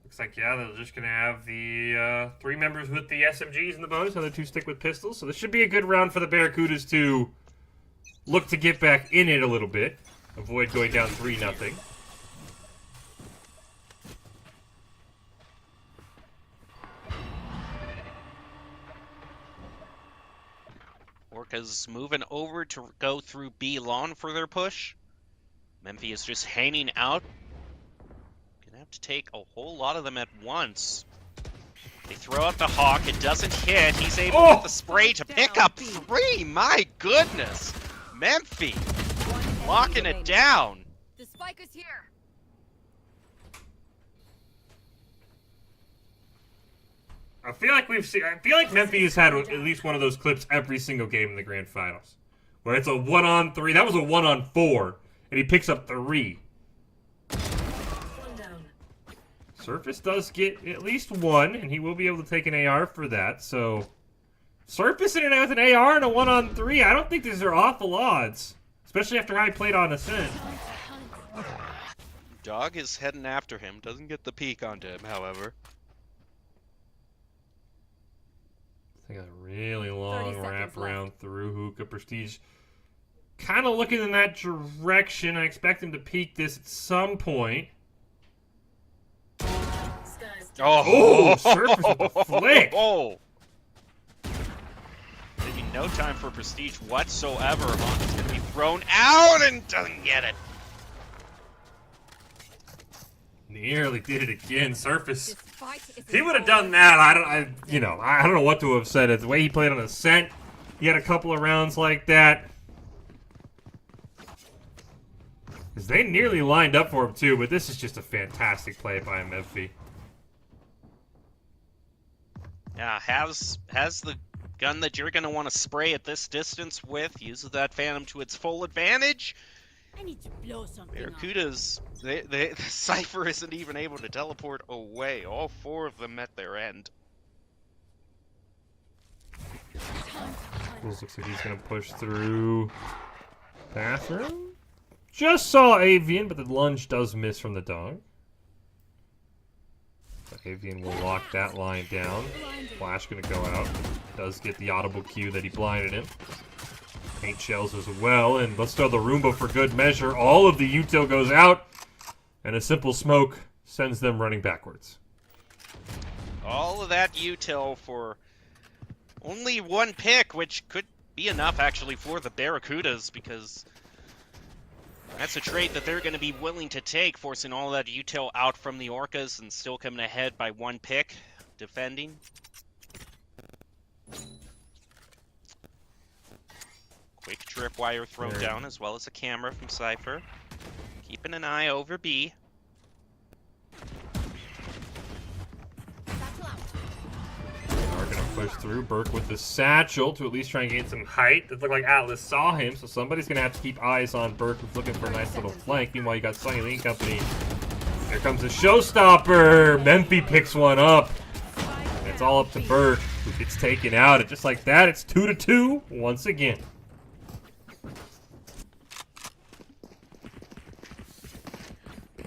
Looks like, yeah, they're just going to have the 3 members with the SMGs in the bonus. Other 2 stick with pistols. So this should be a good round for the Barracudas to look to get back in it a little bit. Avoid going down 3-0. Orcas moving over to go through B lawn for their push. Memphi is just hanging out. Gonna have to take a whole lot of them at once. They throw out the Hawk. It doesn't hit. He's able Oh! with the spray to pick up 3. My goodness. Memphis locking it down. The spike is here. I feel like Memphis has had at least one of those clips every single game in the grand finals, where it's a 1-on-3. That was a 1-on-4, and he picks up 3. Surface does get at least 1, and he will be able to take an AR for that. So, Surface in it with an AR and a 1-on-3. I don't think these are awful odds, especially after how he played on Ascent. Dog is heading after him. Doesn't get the peek onto him, however. I got a really long 30 wrap seconds around left. through Hookah. Prestige kind of looking in that direction. I expect him to peak this at some point. Oh, Surface with the flick. Oh. Taking no time for Prestige whatsoever. Hawk is going to be thrown out and doesn't get it. Nearly did it again. Surface. This fight is If he would have done that, I don't know what to have said. The way he played on Ascent, he had a couple of rounds like that. Because they nearly lined up for him too, but this is just a fantastic play by Memphis. Yeah, has the gun that you're going to want to spray at this distance with. Uses that Phantom to its full advantage. I need to blow something up. Barracudas, the Cypher isn't even able to teleport away. All 4 of them met their end. Looks like he's going to push through bathroom. Just saw Avian, but the lunge does miss from the dog. Avian will lock that line down. Flash going to go out. Does get the audible cue that he blinded him. Paint shells as well, and let's throw the Roomba for good measure. All of the util goes out, and a simple smoke sends them running backwards. All of that util for only 1 pick, which could be enough actually for the Barracudas, because that's a trade that they're going to be willing to take, forcing all that util out from the Orcas and still coming ahead by 1 pick, defending. Quick tripwire thrown down, as well as a camera from Cypher. Keeping an eye over B. Are going to push through. Burke with the satchel to at least try and gain some height. It looked like Atlas saw him, so somebody's going to have to keep eyes on Burke, who's looking for a nice little flank. Meanwhile, you got Sunny Lee Company. Here comes the showstopper. Memphis picks one up. And it's all up to Burke, who gets taken out. And just like that, it's 2-2 once again.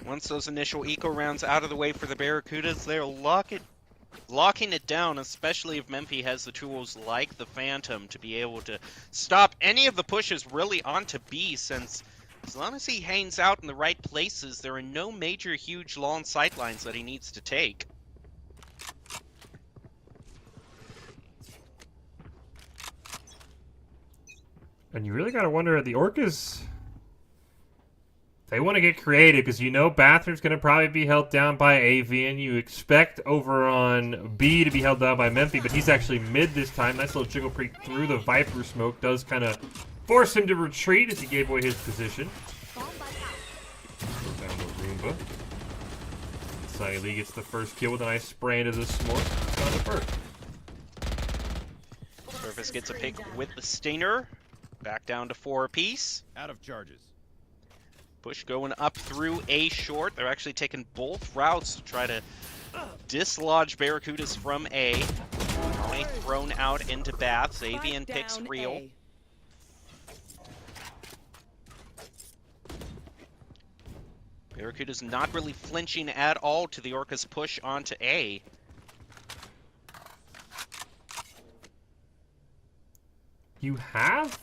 Once those initial eco rounds out of the way for the Barracudas, they're locking it down, especially if Memphis has the tools like the Phantom to be able to stop any of the pushes really onto B, since as long as he hangs out in the right places, there are no major huge long sightlines that he needs to take. And you really got to wonder at the Orcas. They want to get creative because you know Bathroom's going to probably be held down by Avian. You expect over on B to be held down by Memphis, but he's actually mid this time. Nice little jiggle peek through the Viper smoke. Does kind of force him to retreat as he gave away his position. Down to Roomba. Sunny Lee gets the first kill with a nice spray into the smoke. Down to Burke. Surface gets a pick with the Stinger. Back down to 4 apiece. Out of charges. Push going up through A short. They're actually taking both routes to try to dislodge Barracudas from A. Only thrown out into Baths. Avian picks real. Barracuda's not really flinching at all to the Orca's push onto A. You have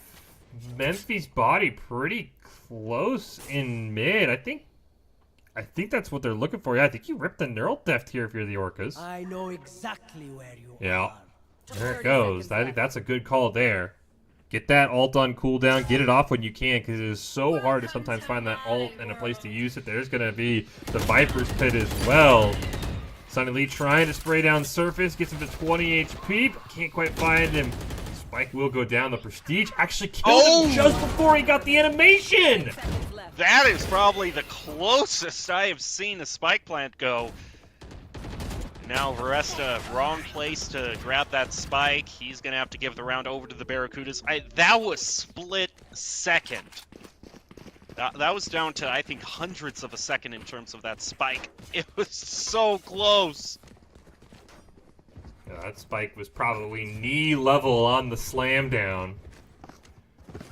Memphis' body pretty close in mid. I think that's what they're looking for. Yeah, I think you ripped the neural theft here if you're the Orcas. I know exactly where you Yeah. are. There it goes. I think that's a good call there. Get that ult on cooldown. Get it off when you can, because it is so hard to sometimes find that ult and a place to use it. There's going to be the Viper's Pit as well. Sunny Lee trying to spray down Surface, gets him to 20 HP, but can't quite find him. Spike will go down. The Prestige actually killed him just before he got the animation! That is probably the closest I have seen a spike plant go. Now Varesta, wrong place to grab that spike. He's going to have to give the round over to the Barracudas. That was split second. That was down to, I think, hundredths of a second in terms of that spike. It was so close. Yeah, that spike was probably knee level on the slam down.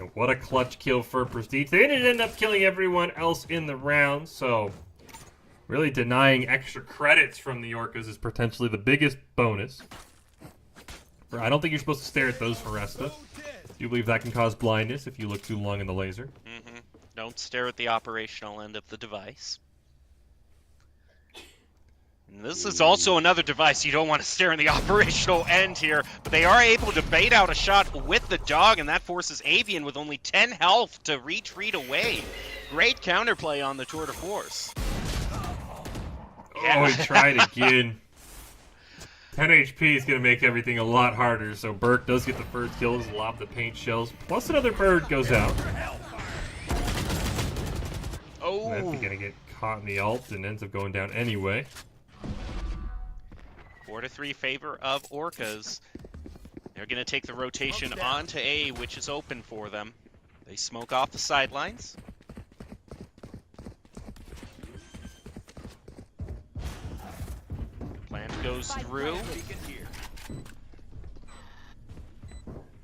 And what a clutch kill for Prestige. They didn't end up killing everyone else in the round, so really denying extra credits from the Orcas is potentially the biggest bonus. I don't think you're supposed to stare at those, Foresta. Do you believe that can cause blindness if you look too long in the laser? Mm-hmm. Don't stare at the operational end of the device. And this is also another device you don't want to stare in the operational end here, but they are able to bait out a shot with the dog, and that forces Avian with only 10 health to retreat away. Great counterplay on the tour de force. Oh, he tried again. 10 HP is going to make everything a lot harder, so Burke does get the first kills, lob the paint shells, plus another bird goes out. Oh. That's going to get caught in the ult and ends up going down anyway. 4-3 favor of Orcas. They're going to take the rotation onto A, which is open for them. They smoke off the sidelines. Plant goes through.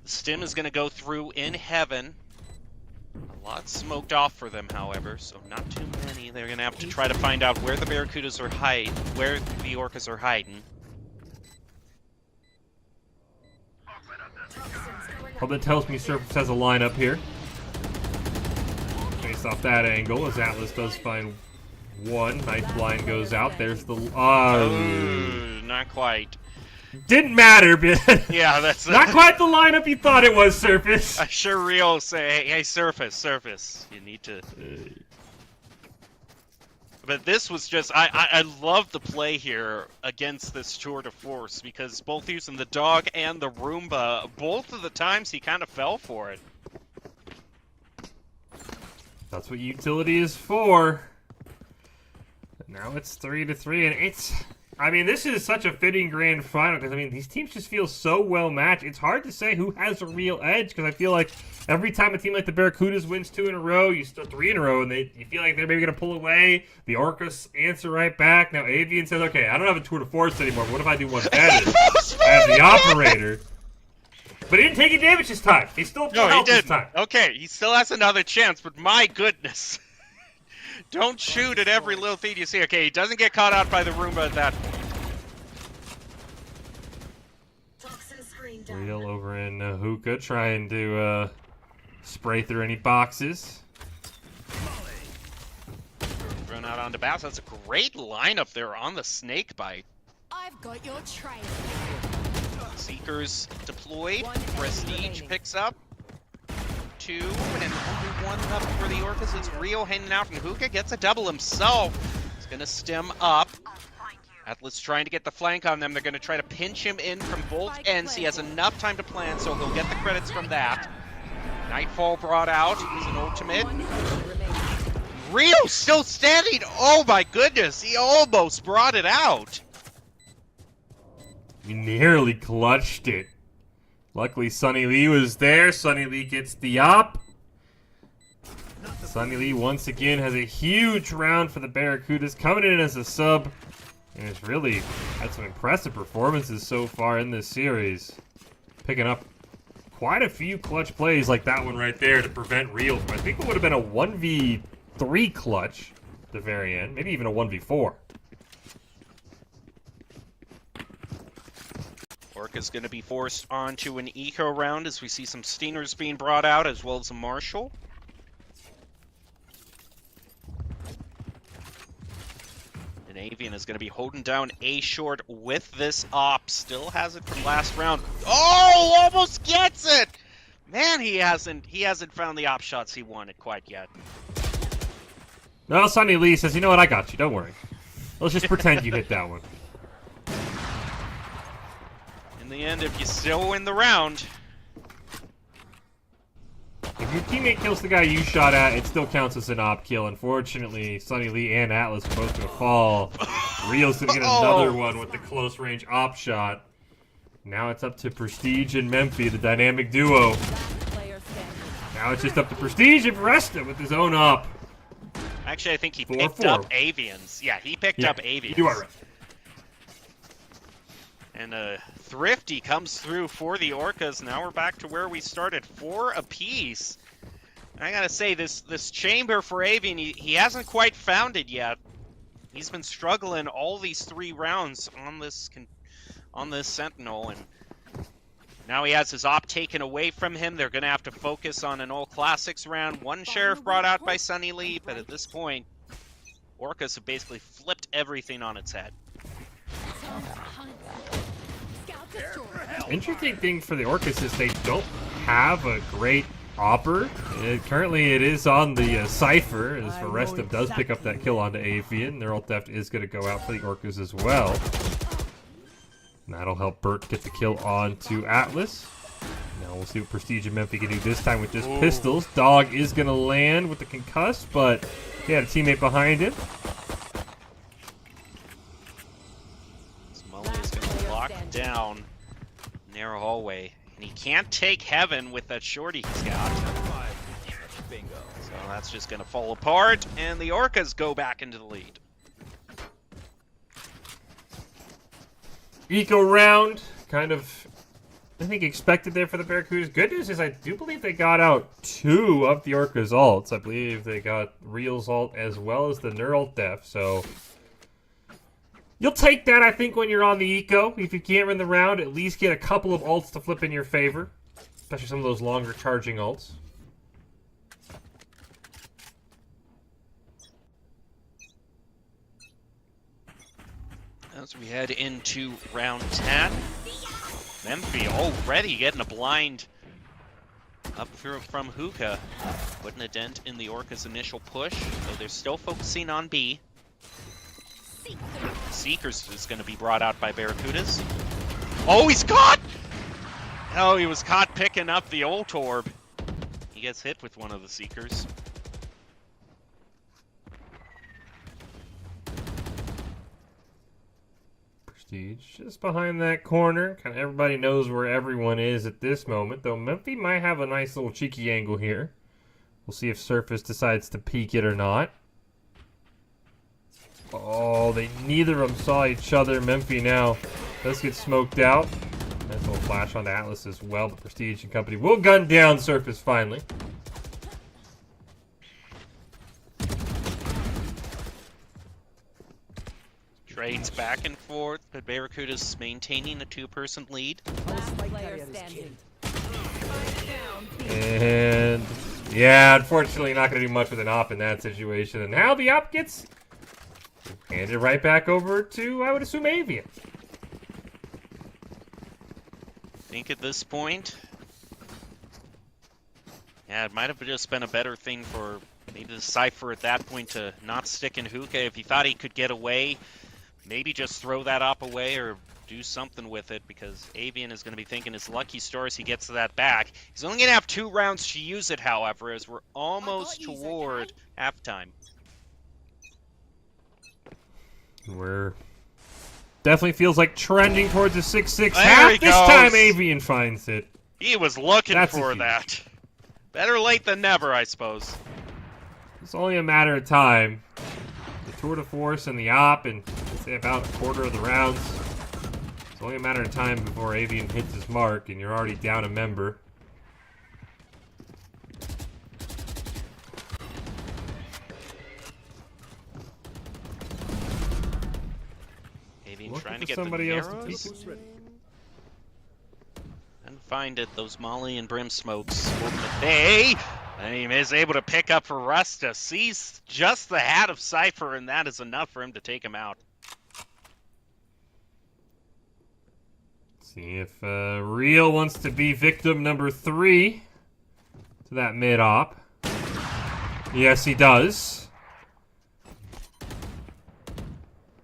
The stim is going to go through in heaven. A lot smoked off for them, however, so not too many. They're going to have to try to find out where the Barracudas are hiding, where the Orcas are hiding. Well, that tells me Surface has a lineup here. Based off that angle, as Atlas does find one. Nice blind goes out. There's the... Not quite. Didn't matter, but... Yeah, that's... not quite the lineup you thought it was, Surface. I sure Rio say, hey, Surface, you need to... But this was just, I love the play here against this tour de force, because both using the dog and the Roomba, both of the times he kind of fell for it. That's what utility is for. Now it's 3-3, and it's... I mean, this is such a fitting grand final, because, I mean, these teams just feel so well matched. It's hard to say who has a real edge, because I feel like every time a team like the Barracudas wins 2 in a row, you start 3 in a row, and you feel like they're maybe going to pull away. The Orcas answer right back. Now Avian says, okay, I don't have a tour de force anymore, but what if I do one better? I have the operator. But he didn't take any damage this time. He still full health this time. Okay, he still has another chance, but my goodness. Don't shoot at every little thing you see. Okay, he doesn't get caught out by the Roomba at that point. Real over in Hookah trying to spray through any boxes. Run out onto Bass. That's a great lineup there on the snake bite. I've got your trail. Seekers deployed. Prestige picks up 2, and only 1 left for the Orcas. It's Rio hanging out, and Hookah gets a double himself. He's gonna stem up. Atlas trying to get the flank on them. They're gonna try to pinch him in from both ends. He has enough time to plan, so he'll get the credits from that. Nightfall brought out. He's an ultimate. Rio still standing. Oh my goodness, he almost brought it out. He nearly clutched it. Luckily, Sunny Lee was there. Sunny Lee gets the op. Sunny Lee once again has a huge round for the Barracudas, coming in as a sub, and has really had some impressive performances so far in this series. Picking up quite a few clutch plays like that one right there to prevent Real from, I think it would have been a 1v3 clutch at the very end, maybe even a 1v4. Orca's going to be forced onto an eco round as we see some Steiners being brought out, as well as a Marshall. And Avian is going to be holding down A short with this op. Still has it from last round. Oh, almost gets it! Man, he hasn't found the op shots he wanted quite yet. No, Sunny Lee says, you know what, I got you, don't worry. Let's just pretend you hit that one. the end, if you still win the round. If your teammate kills the guy you shot at, it still counts as an op kill. Unfortunately, Sunny Lee and Atlas are both going to fall. Real's going to get another one with the close range op shot. Now it's up to Prestige and Memphi, the dynamic duo. Now it's just up to Prestige and Resta with his own op. Actually, I think he 4-4. picked up Avians. Yeah, he picked up Avians. You are right. And Thrifty comes through for the Orcas. Now we're back to where we started, 4 apiece. And I gotta say, this chamber for Avian, he hasn't quite found it yet. He's been struggling all these 3 rounds on this Sentinel, and now he has his op taken away from him. They're gonna have to focus on an all classics round. One sheriff brought out by Sunny Lee, but at this point, Orcas have basically flipped everything on its head. Interesting thing for the Orcas is they don't have a great opper. Currently it is on the Cypher, as Resta does pick up that kill onto Avian. Neural Theft is going to go out for the Orcas as well. And that'll help Burt get the kill onto Atlas. Now we'll see what Prestige and Memphi can do this time with just pistols. Dog is going to land with the concuss, but he had a teammate behind him. Smully is going to lock down narrow hallway, and he can't take heaven with that shorty he's got. So that's just going to fall apart, and the Orcas go back into the lead. Eco round, kind of, I think, expected there for the Barracudas. Good news is I do believe they got out 2 of the Orcas' ults. I believe they got Real's ult as well as the Neural Theft, so you'll take that, I think, when you're on the eco. If you can't win the round, at least get a couple of ults to flip in your favor. Especially some of those longer charging ults. As we head into round 10, Memphi already getting a blind up from Hookah, putting a dent in the Orca's initial push, so they're still focusing on B. Seekers is going to be brought out by Barracudas. Oh, he's caught! Oh, he was caught picking up the ult orb. He gets hit with one of the Seekers. Prestige just behind that corner. Kind of everybody knows where everyone is at this moment, though Memphi might have a nice little cheeky angle here. We'll see if Surface decides to peek it or not. Oh, neither of them saw each other. Memphi now does get smoked out. Nice little flash onto Atlas as well. The Prestige and company will gun down Surface finally. Trades back and forth, but Barracuda's maintaining a 2-person lead. And yeah, unfortunately not going to do much with an op in that situation. And now the op gets handed right back over to, I would assume, Avian. I think at this point, yeah, it might have just been a better thing for maybe the Cypher at that point to not stick in Hookah. If he thought he could get away, maybe just throw that op away or do something with it, because Avian is going to be thinking his lucky stars he gets that back. He's only going to have 2 rounds to use it, however, as we're almost toward halftime. We're definitely feels like trending towards a 6-6 There half. he This goes. time Avian finds it. He was looking That's a for huge. that. Better late than never, I suppose. It's only a matter of time. The tour de force and the op, and let's say about a quarter of the rounds. It's only a matter of time before Avian hits his mark, and you're already down a member. Avian Looking trying for to get somebody the else to arrows. peek. And find it, those Molly and Brim smokes. Hey! And he is able to pick up for Resta. Sees just the hat of Cypher, and that is enough for him to take him out. See if Real wants to be victim number 3 to that mid-op. Yes, he does.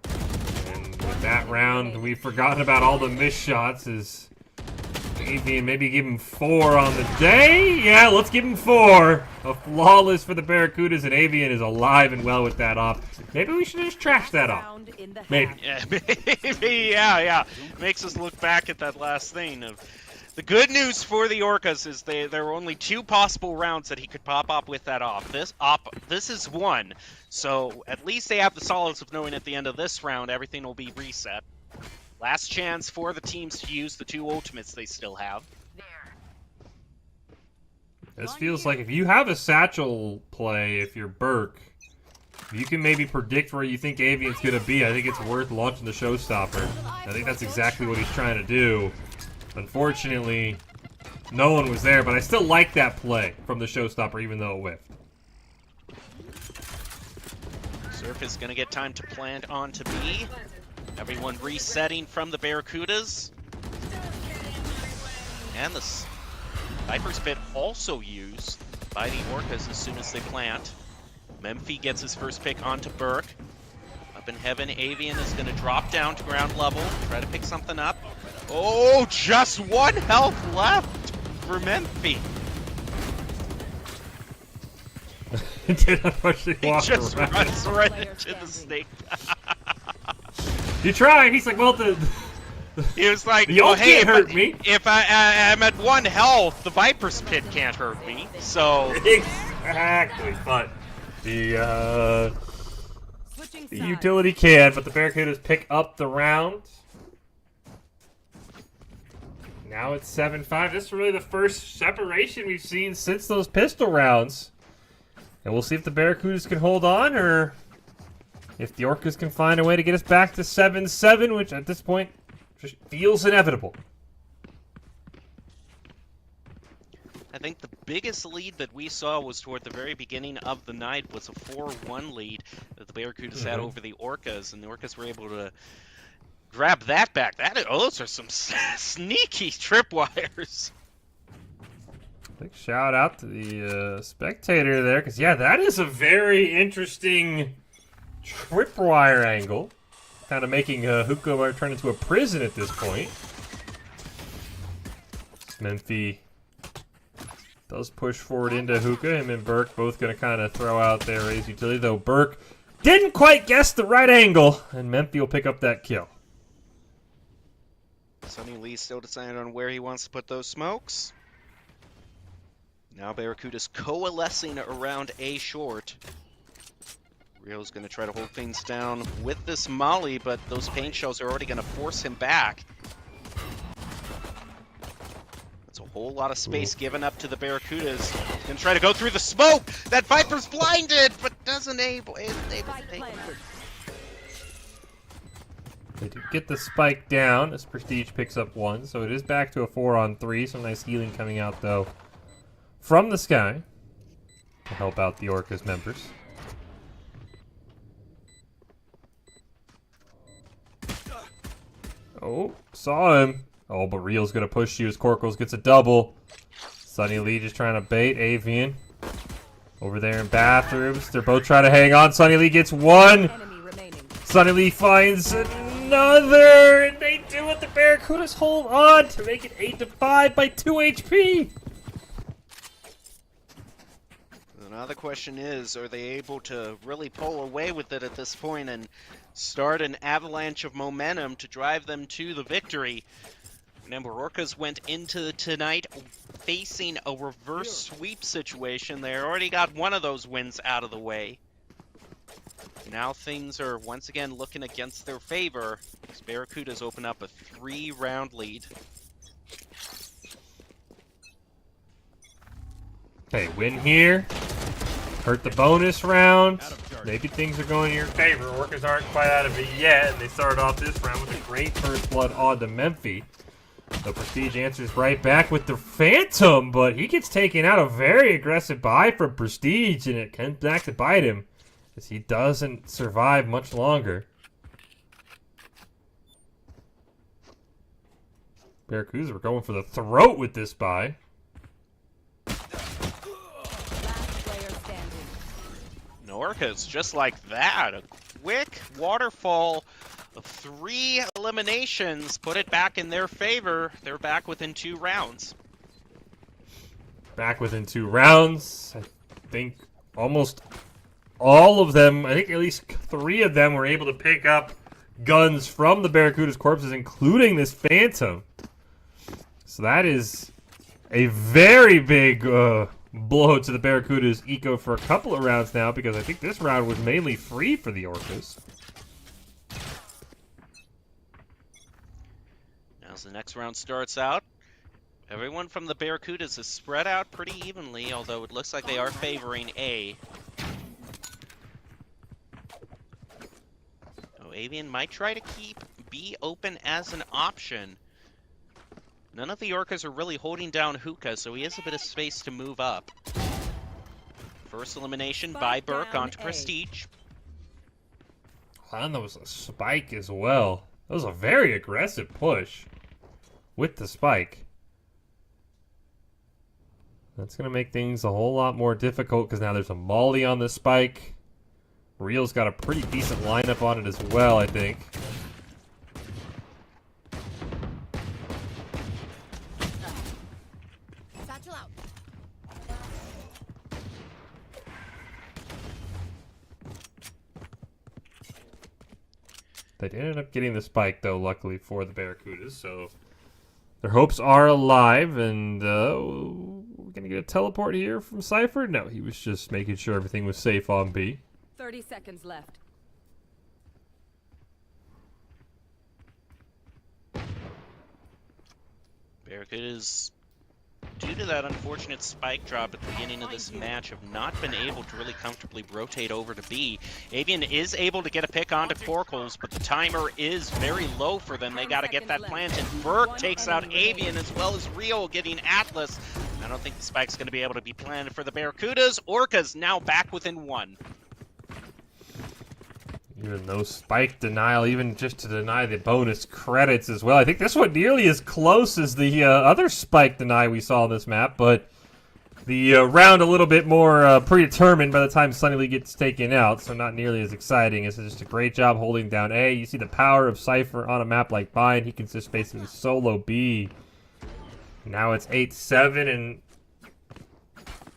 And with that round, we've forgotten about all the missed shots as Avian, maybe give him 4 on the day. Yeah, let's give him 4. A flawless for the Barracudas, and Avian is alive and well with that off. Maybe we should just trash that off. Round in the Maybe. half. Yeah, maybe, yeah. Makes us look back at that last thing. The good news for the Orcas is there were only 2 possible rounds that he could pop up with that off. This is 1, so at least they have the solace of knowing at the end of this round everything will be reset. Last chance for the teams to use the 2 ultimates they still have. This feels like if you have a satchel play, if you're Burke, if you can maybe predict where you think Avian's going to be, I think it's worth launching the showstopper. I think that's exactly what he's trying to do. Unfortunately, no one was there, but I still like that play from the showstopper, even though it whiffed. Surf is going to get time to plant onto B. Everyone resetting from the Barracudas. And the Viper's Pit also used by the Orcas as soon as they plant. Memphi gets his first pick onto Burke. Up in heaven, Avian is going to drop down to ground level, try to pick something up. Oh, just 1 health left for Memphi. Did unfortunately He walk just around. runs right into the snake. You tried. He's like, well, He was like, You well, hey, can't hurt me. if I'm at 1 health, the Viper's Pit can't hurt me. So exactly. But the Switching the sides. utility can, but the Barracudas pick up the round. Now it's 7-5. This is really the first separation we've seen since those pistol rounds. And we'll see if the Barracudas can hold on, or if the Orcas can find a way to get us back to 7-7, which at this point just feels inevitable. I think the biggest lead that we saw was toward the very beginning of the night was a 4-1 lead that the Barracudas had over the Orcas, and the Orcas were able to grab that back. Those are some sneaky tripwires. Big shout out to the spectator there, because, yeah, that is a very interesting tripwire angle. Kind of making Hookah turn into a prison at this point. Memphi does push forward into Hookah. Him and Burke both going to kind of throw out their raised utility, though Burke didn't quite guess the right angle, and Memphi will pick up that kill. Sonny Lee still deciding on where he wants to put those smokes. Now Barracuda's coalescing around A short. Rio's going to try to hold things down with this molly, but those paint shells are already going to force him back. That's a whole lot of space given up to the Barracudas. Going to try to go through the smoke! That Viper's blinded, but isn't able to take it. They do get the spike down as Prestige picks up 1, so it is back to a 4-on-3. Some nice healing coming out, though, from the sky to help out the Orcas members. Oh, saw him. Oh, but Real's going to push you as Corkles gets a double. Sonny Lee just trying to bait Avian. Over there in bathrooms. They're both trying to hang on. Sonny Lee gets 1. Enemy remaining. Sonny Lee finds another, and they do it. The Barracudas hold on to make it 8-5 by 2 HP. Now the question is, are they able to really pull away with it at this point and start an avalanche of momentum to drive them to the victory? Remember, Orcas went into tonight facing a reverse sweep situation. They already got one of those wins out of the way. Now things are once again looking against their favor. As Barracudas open up a 3-round lead. Okay, win here. Hurt the bonus round. Maybe things are going in your favor. Orcas aren't quite out of it yet, and they started off this round with a great first blood on to Memphi. So Prestige answers right back with the Phantom, but he gets taken out. A very aggressive buy from Prestige, and it comes back to bite him as he doesn't survive much longer. Barracudas were going for the throat with this buy. Orcas just like that. A quick waterfall of 3 eliminations put it back in their favor. They're back within 2 rounds. Back within 2 rounds. I think almost all of them, I think at least 3 of them were able to pick up guns from the Barracuda's corpses, including this Phantom. So that is a very big blow to the Barracuda's eco for a couple of rounds now, because I think this round was mainly free for the Orcas. Now as the next round starts out, everyone from the Barracudas is spread out pretty evenly, although it looks like they are favoring A. Oh, Avian might try to keep B open as an option. None of the Orcas are really holding down Hookah, so he has a bit of space to move up. First elimination by Burke onto Prestige. And there was a spike as well. That was a very aggressive push with the spike. That's going to make things a whole lot more difficult because now there's a Molly on the spike. Real's got a pretty decent lineup on it as well, I think. Satchel out. They ended up getting the spike, though, luckily for the Barracudas, so their hopes are alive, and we're going to get a teleport here from Cypher? No, he was just making sure everything was safe on B. 30 seconds left. Barracudas, due to that unfortunate spike drop at the beginning of this match, have not been able to really comfortably rotate over to B. Avian is able to get a pick onto Corkles, but the timer is very low for them. They got to get that planted. Burke takes out Avian as well as Rio getting Atlas. I don't think the spike's going to be able to be planted for the Barracudas. Orcas now back within 1. Even no spike denial, even just to deny the bonus credits as well. I think this one nearly as close as the other spike deny we saw on this map, but the round a little bit more predetermined by the time Sunny Lee gets taken out, so not nearly as exciting. It's just a great job holding down A. You see the power of Cypher on a map like Bind. He can just basically solo B. Now it's 8-7, and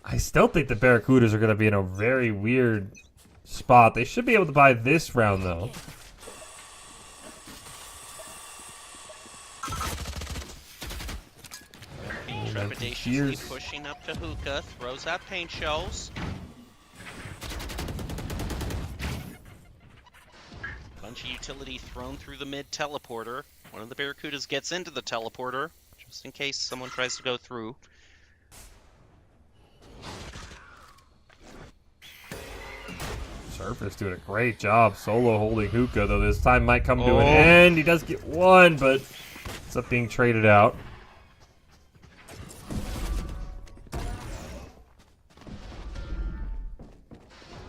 I still think the Barracudas are going to be in a very weird spot. They should be able to buy this round, though. Trepidatiously pushing up to Hookah, throws out paint shells. Bunch of utility thrown through the mid teleporter. One of the Barracudas gets into the teleporter, just in case someone tries to go through. Surface doing a great job solo holding Hookah, though this time might come to an end. He does get one, but ends up being traded out.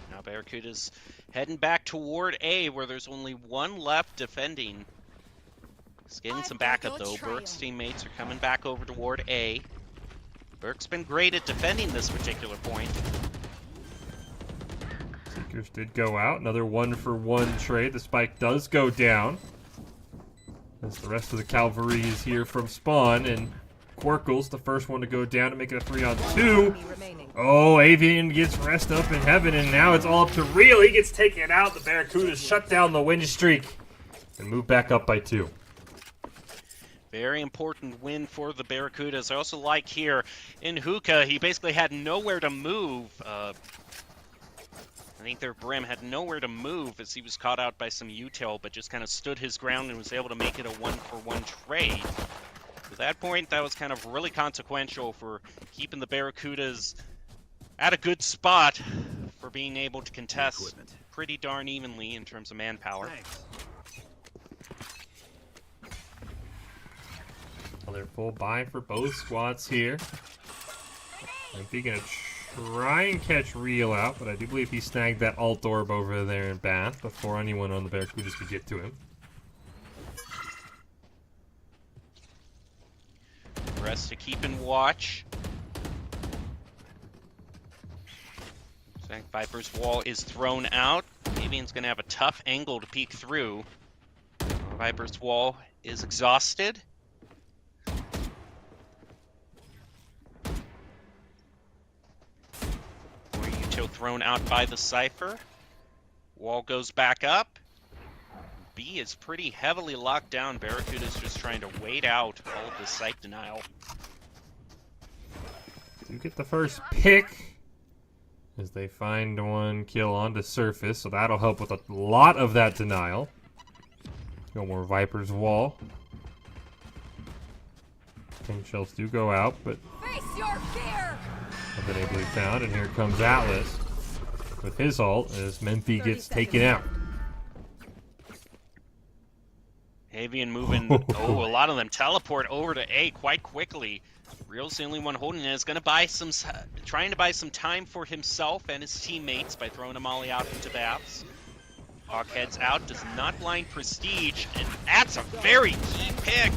Now Barracuda's heading back toward A, where there's only one left defending. He's getting some backup, though. Burke's teammates are coming back over toward A. Burke's been great at defending this particular point. Seekers did go out. Another 1-for-1 trade. The spike does go down, as the rest of the cavalry is here from spawn, and Quirkle's the first one to go down to make it a 3-on-2. Oh, Avian gets rest up in heaven, and now it's all up to Real. He gets taken out. The Barracudas shut down the win streak and move back up by 2. Very important win for the Barracudas. I also like here in Hookah, he basically had nowhere to move. I think their Brim had nowhere to move as he was caught out by some util, but just kind of stood his ground and was able to make it a 1-for-1 trade. At that point, that was kind of really consequential for keeping the Barracudas at a good spot for being able to contest pretty darn evenly in terms of manpower. Well, they're full buy for both squads here. I think gonna try and catch Real out, but I do believe he snagged that alt orb over there in Bath before anyone on the Barracudas could get to him. Rest to keep and watch. Viper's wall is thrown out. Avian's going to have a tough angle to peek through. Viper's wall is exhausted. Ryuto thrown out by the Cypher. Wall goes back up. B is pretty heavily locked down. Barracuda's just trying to wait out all of the site denial. You get the first pick as they find one kill onto surface, so that'll help with a lot of that denial. No more Viper's wall. Pink shells do go out, but Face your fear! have been able to be found, and here comes Atlas with his ult as Memphi gets taken out. Avian moving, a lot of them teleport over to A quite quickly. Real's the only one holding it. Is going to buy some, trying to buy some time for himself and his teammates by throwing a molly out into baths. Hawk heads out, does not blind Prestige, and that's a very key pick.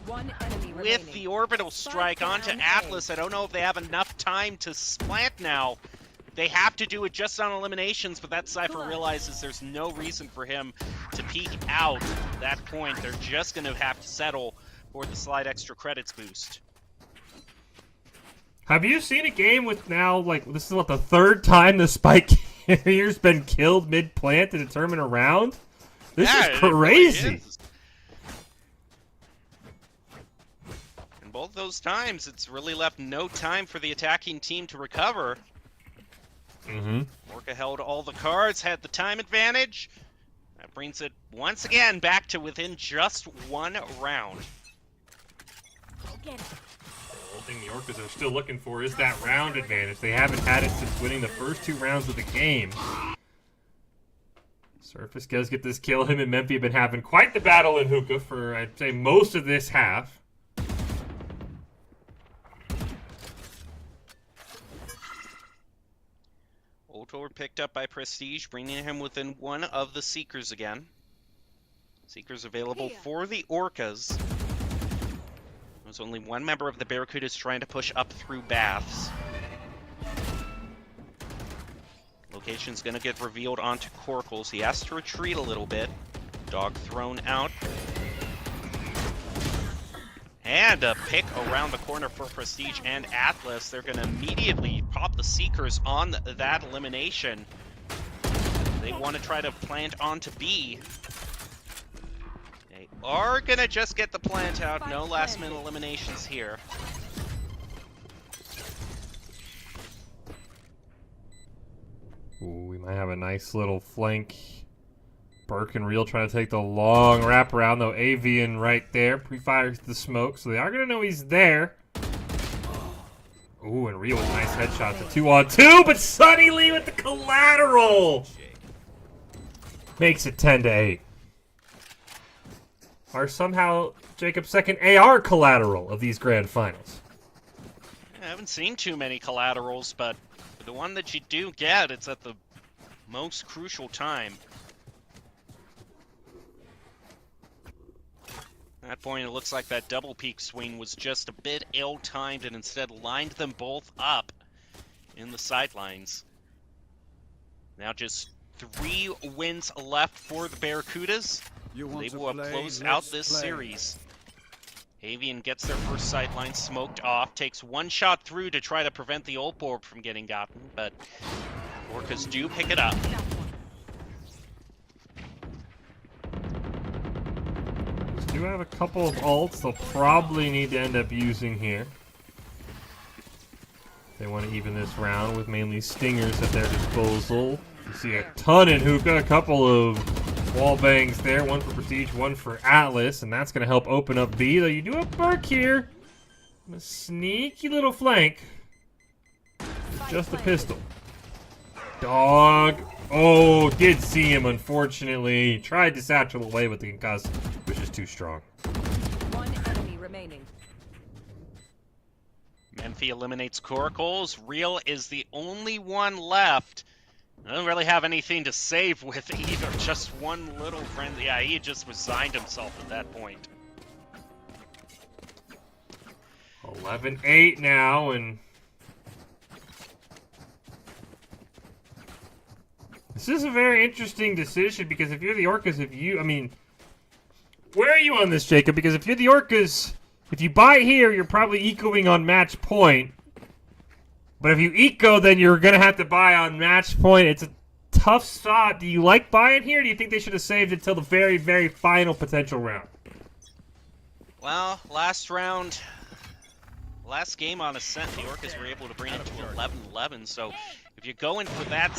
One enemy With remaining. the orbital strike onto Atlas, I don't know if they have enough time to plant now. They have to do it just on eliminations, but that Cypher realizes there's no reason for him to peek out at that point. They're just going to have to settle for the slight extra credits boost. Have you seen a game with now, like, this is what, the third time the Spike carrier's been killed mid-plant to determine a round? This is it really crazy. is. And both those times, it's really left no time for the attacking team to recover. Orca held all the cards, had the time advantage. That brings it once again back to within just one round. Go get it. The only thing the Orcas are still looking for is that round advantage. They haven't had it since winning the first 2 rounds of the game. Surface does get this kill. Him and Memphi have been having quite the battle in hookah for, I'd say, most of this half. Ultor picked up by Prestige, bringing him within one of the Seekers again. Seekers available for the Orcas. There's only one member of the Barracudas trying to push up through baths. Location's gonna get revealed onto Corkles. He has to retreat a little bit. Dog thrown out. And a pick around the corner for Prestige and Atlas. They're going to immediately pop the Seekers on that elimination. They want to try to plant onto B. They are going to just get the plant out. No last-minute eliminations here. Ooh, we might have a nice little flank. Burke and Real trying to take the long wraparound, though Avian right there pre-fires the smoke, so they are going to know he's there. Ooh, and Real with a nice headshot. The 2-on-2, but Sunny Lee with the collateral! Makes it 10-8. Are somehow Jacob's second AR collateral of these grand finals. I haven't seen too many collaterals, but the one that you do get, it's at the most crucial time. At that point, it looks like that double peak swing was just a bit ill-timed and instead lined them both up in the sidelines. Now just 3 wins left for the Barracudas. They will have closed out this series. Avian gets their first sideline smoked off, takes one shot through to try to prevent the ult orb from getting gotten, but Orcas do pick it up. Do have a couple of ults they'll probably need to end up using here. They want to even this round with mainly stingers at their disposal. You see a ton in hookah, a couple of wall bangs there, one for Prestige, one for Atlas, and that's going to help open up B, though you do have Burke here. A sneaky little flank. Just a pistol. Dog. Oh, did see him, unfortunately. Tried to satchel away with the concuss, which is too strong. One enemy remaining. Memphi eliminates Coracles. Real is the only one left. I don't really have anything to save with either. Just one little friend. Yeah, he just resigned himself at that point. 11-8 now, and this is a very interesting decision because if you're the Orcas, where are you on this, Jacob? Because if you're the Orcas, if you buy here, you're probably ecoing on match point. But if you eco, then you're going to have to buy on match point. It's a tough spot. Do you like buying here? Or do you think they should have saved it until the very, very final potential round? Well, last game on Ascent, the Orcas were able to bring it to 11-11, so if you're going for that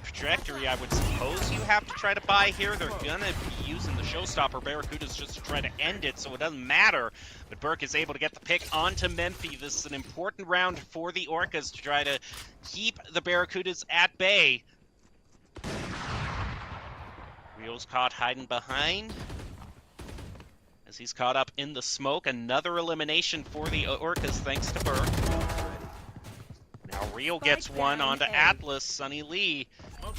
trajectory, I would suppose you have to try to buy here. They're going to be using the Showstopper Barracudas just to try to end it, so it doesn't matter. But Burke is able to get the pick onto Memphi. This is an important round for the Orcas to try to keep the Barracudas at bay. Rio's caught hiding behind. As he's caught up in the smoke, another elimination for the Orcas thanks to Burke. Now Rio gets one onto Atlas. Sonny Lee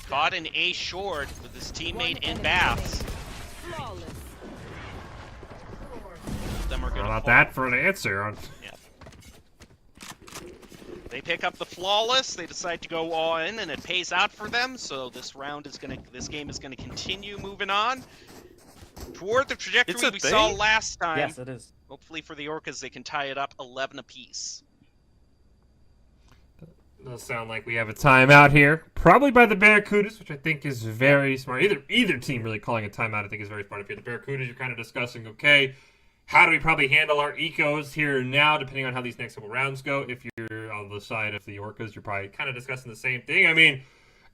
caught in A short with his teammate in Baths. Them are How gonna about fall. that for an answer? Yeah. They pick up the flawless. They decide to go all in, and it pays out for them. So this game is gonna continue moving on toward the trajectory we saw last time. Yes, it is. Hopefully for the Orcas, they can tie it up 11 apiece. Does sound like we have a timeout here. Probably by the Barracudas, which I think is very smart. Either team really calling a timeout, I think, is very smart. If you're the Barracudas, you're kind of discussing, okay, how do we probably handle our ecos here and now, depending on how these next couple rounds go. If you're on the side of the Orcas, you're probably kind of discussing the same thing. I mean,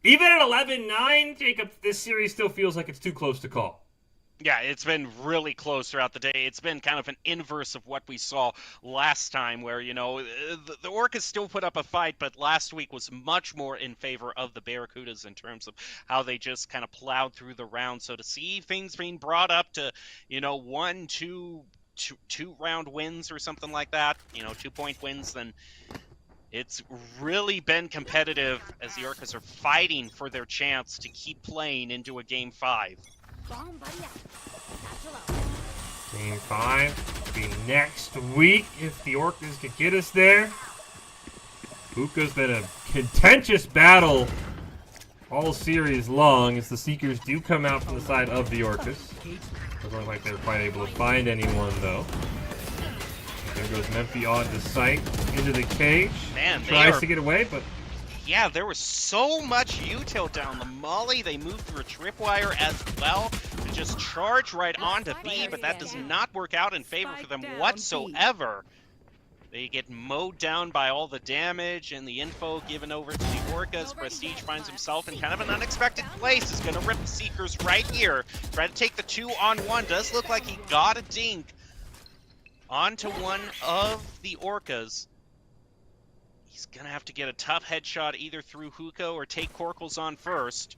even at 11-9, Jacob, this series still feels like it's too close to call. Yeah, it's been really close throughout the day. It's been kind of an inverse of what we saw last time where, you know, the Orcas still put up a fight, but last week was much more in favor of the Barracudas in terms of how they just kind of plowed through the round. So to see things being brought up to, you know, 2-round wins or something like that, you know, 2-point wins, then it's really been competitive as the Orcas are fighting for their chance to keep playing into a Game 5. Game 5 will be next week if the Orcas can get us there. Hookah's been a contentious battle all series long as the Seekers do come out from the side of the Orcas. Doesn't look like they're quite able to find anyone, though. There goes Memphi on the site, into the cage. Man, tries to get away, but yeah, there was so much util down the molly. They moved through a tripwire as well to just charge right onto B, but that does not work out in favor for them whatsoever. They get mowed down by all the damage and the info given over to the Orcas. Prestige finds himself in kind of an unexpected place. He's going to rip the Seekers right here. Try to take the 2-on-1. Does look like he got a dink onto one of the Orcas. He's going to have to get a tough headshot either through Hookah or take Corkles on first.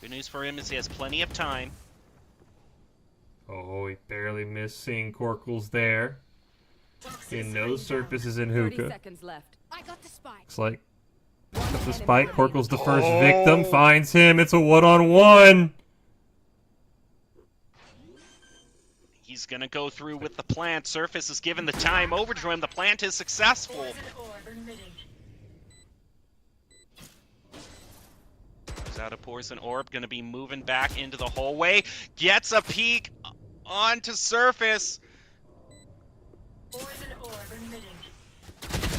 Good news for him is he has plenty of time. oh, he barely missed seeing Corkles there. In no surfaces in Hookah. Seconds left. I got the spike. Looks like got the spike. Corkles the first victim. Finds him. It's a one-on-one. He's going to go through with the plant. Surface is given the time over to him. The plant is successful. Goes out a Poison Orb. Going to be moving back into the hallway. Gets a peek onto Surface.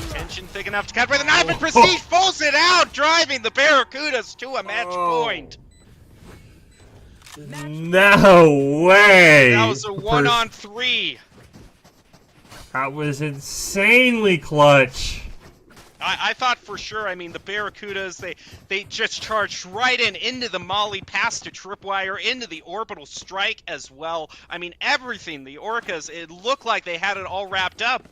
Tension thick enough to cut by the knife, and Prestige pulls it out, driving the Barracudas to a match point. No way! That was a 1-on-3. That was insanely clutch. I thought for sure, I mean, the Barracudas, they just charged right into the molly, past the tripwire, into the orbital strike as well. I mean, everything, the Orcas, it looked like they had it all wrapped up.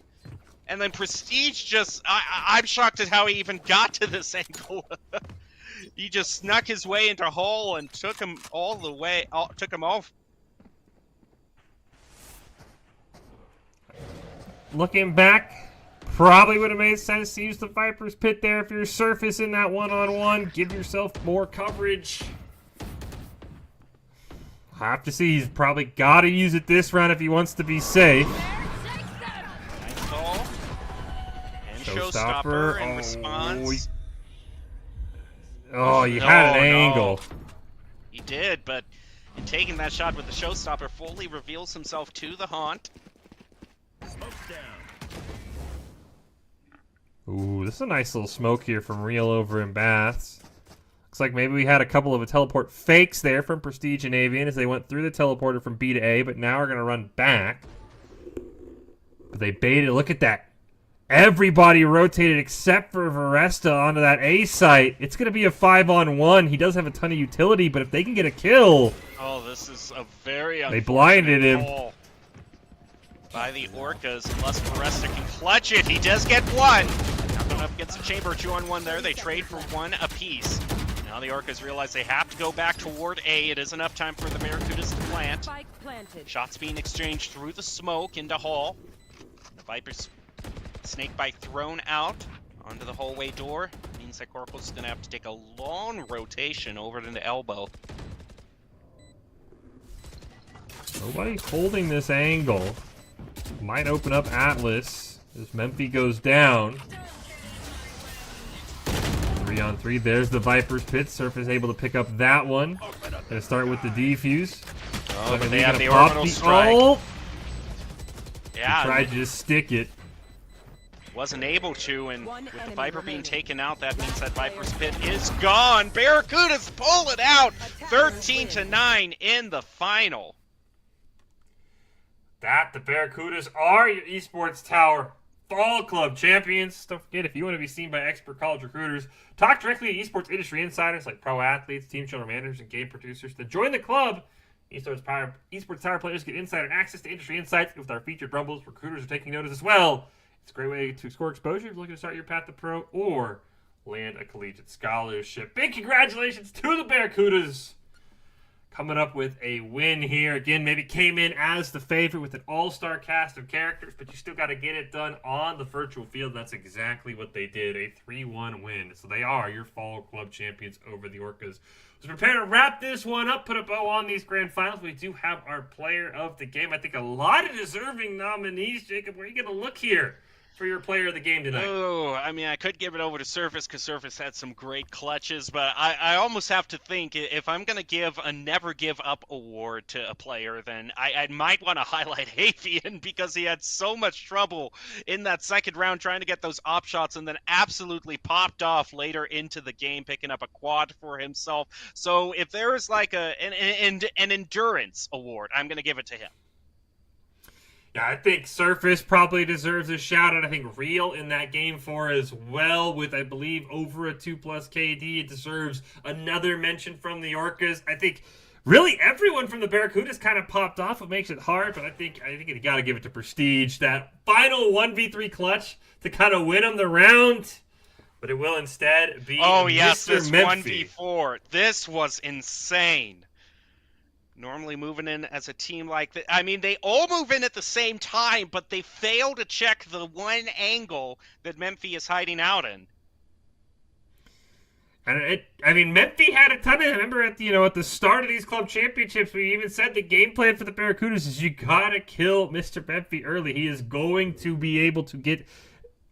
And then Prestige just, I'm shocked at how he even got to this angle. He just snuck his way into hole and took him all the way, took him off. Looking back, probably would have made sense to use the Viper's Pit there if you're Surface in that one-on-one. Give yourself more coverage. Have to see, he's probably got to use it this round if he wants to be safe. Nice call. And Showstopper in response. Oh, you had an angle. He did, but in taking that shot with the showstopper, fully reveals himself to the Haunt. Ooh, this is a nice little smoke here from Real over in Baths. Looks like maybe we had a couple of teleport fakes there from Prestige and Avian as they went through the teleporter from B to A, but now are going to run back. But they baited. Look at that. Everybody rotated except for Varesta onto that A site. It's going to be a 5-on-1. He does have a ton of utility, but if they can get a kill... Oh, this is a very They blinded him. call by the Orcas, unless Varesta can clutch it. He does get one. Now going up against a chamber, 2-on-1 there. They trade for one apiece. Now the Orcas realize they have to go back toward A. It is enough time for the Barracudas to plant. Spike planted. Shots being exchanged through the smoke into Hall. The Viper's snake bite thrown out onto the hallway door. Means that Corporal's gonna have to take a long rotation over to the elbow. Nobody holding this angle. Might open up Atlas as Memphis goes down. 3-on-3. There's the Viper's pit. Surf is able to pick up that one. Gonna start with the defuse. Oh, but they He's have gonna the pop orbital strike. ult. Yeah, Tried to just stick it. wasn't able to, and One with the enemy Viper being remaining. taken out, that means that Viper's pit is gone. Barracudas pull it out, 13-9 in the final. That the Barracudas are your Esports Tower Fall Club champions. Don't forget, if you want to be seen by expert college recruiters, talk directly to esports industry insiders like pro athletes, team channel managers, and game producers to join the club. Esports Tower players get insider access to industry insights with our featured rumbles. Recruiters are taking notice as well. It's a great way to score exposure if you're looking to start your path to pro or land a collegiate scholarship. Big congratulations to the Barracudas. Coming up with a win here. Again, maybe came in as the favorite with an all-star cast of characters, but you still got to get it done on the virtual field. That's exactly what they did. A 3-1 win. So they are your Fall Club champions over the Orcas. So prepare to wrap this one up, put a bow on these grand finals. We do have our player of the game. I think a lot of deserving nominees. Jacob, where are you going to look here for your player of the game tonight? Oh, I mean, I could give it over to Surface because Surface had some great clutches, but I almost have to think if I'm going to give a never give up award to a player, then I might want to highlight Avian because he had so much trouble in that second round trying to get those op shots and then absolutely popped off later into the game, picking up a quad for himself. So if there is like an endurance award, I'm going to give it to him. Yeah, I think Surface probably deserves a shout out. I think Real in that game 4 as well with, I believe, over a 2+ KD. It deserves another mention from the Orcas. I think really everyone from the Barracudas kind of popped off. It makes it hard, but I think you got to give it to Prestige. That final 1v3 clutch to kind of win them the round. But it will instead be yes, Mr. this Memphis. 1v4. This was insane. Normally moving in as a team like that. I mean, they all move in at the same time, but they fail to check the one angle that Memphis is hiding out in. And Memphis had a ton of. Remember at the start of these club championships, we even said the game plan for the Barracudas is you gotta kill Mr. Memphis early. He is going to be able to get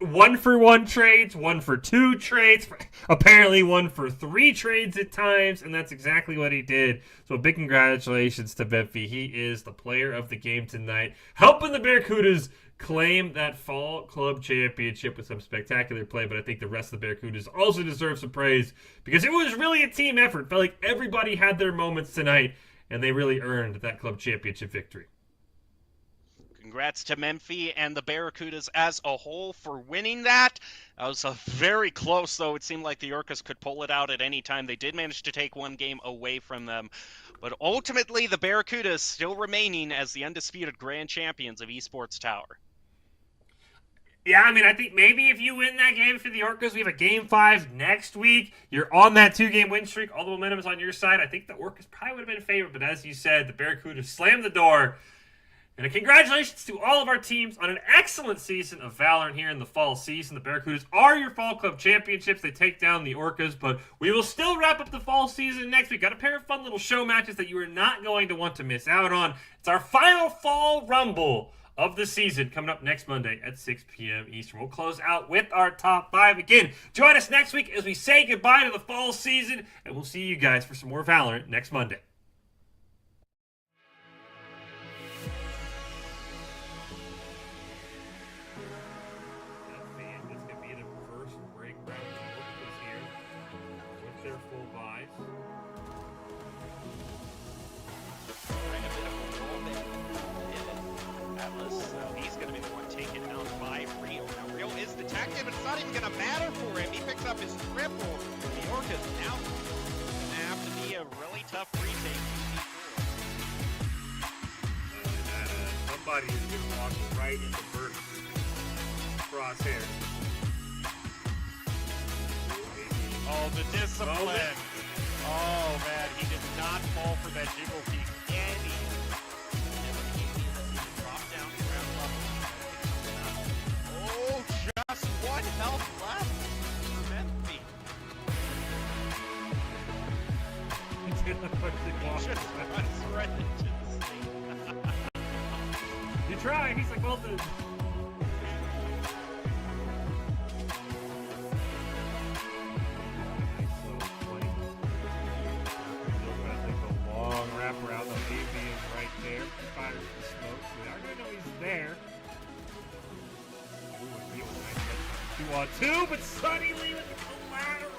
1-for-1 trades, 1-for-2 trades, apparently 1-for-3 trades at times, and that's exactly what he did. So big congratulations to Memphis. He is the player of the game tonight, helping the Barracudas claim that Fall Club championship with some spectacular play, but I think the rest of the Barracudas also deserve some praise because it was really a team effort. Felt like everybody had their moments tonight, and they really earned that club championship victory. Congrats to Memphis and the Barracudas as a whole for winning that. That was a very close, though. It seemed like the Orcas could pull it out at any time. They did manage to take one game away from them. But ultimately, the Barracudas still remaining as the undisputed grand champions of Esports Tower. Yeah, I think maybe if you win that game for the Orcas, we have a Game 5 next week. You're on that 2-game win streak. All the momentum is on your side. I think the Orcas probably would have been favored, but as you said, the Barracudas slammed the door. And congratulations to all of our teams on an excellent season of Valorant here in the fall season. The Barracudas are your Fall Club championships. They take down the Orcas, but we will still wrap up the fall season next week. Got a pair of fun little show matches that you are not going to want to miss out on. It's our final Fall Rumble of the season coming up next Monday at 6 p.m. Eastern. We'll close out with our top 5. Again, join us next week as we say goodbye to the fall season, and we'll see you guys for some more Valorant next Monday. This could be the first break round here with their full buys. Trying a bit of a roll there. Atlas, he's going to be the one taken down by Rio. Now, Rio is detected, but it's not even going to matter for him. He picks up his triple. The Orcas now going to have to be a really tough retake. Somebody is going to walk right into Burton. Crosshair. Oh, the discipline. Oh, man, he did not fall for that jiggle peak. Drop down to ground level. Oh, just one health left. Menfi. He just runs right into the snake. You try. He's like, well, the... long wraparound. The AV is right there. Fires the smoke. We are going to know he's there. Ooh, he was nice. 2-on-2, but Sunny Lee with the collateral.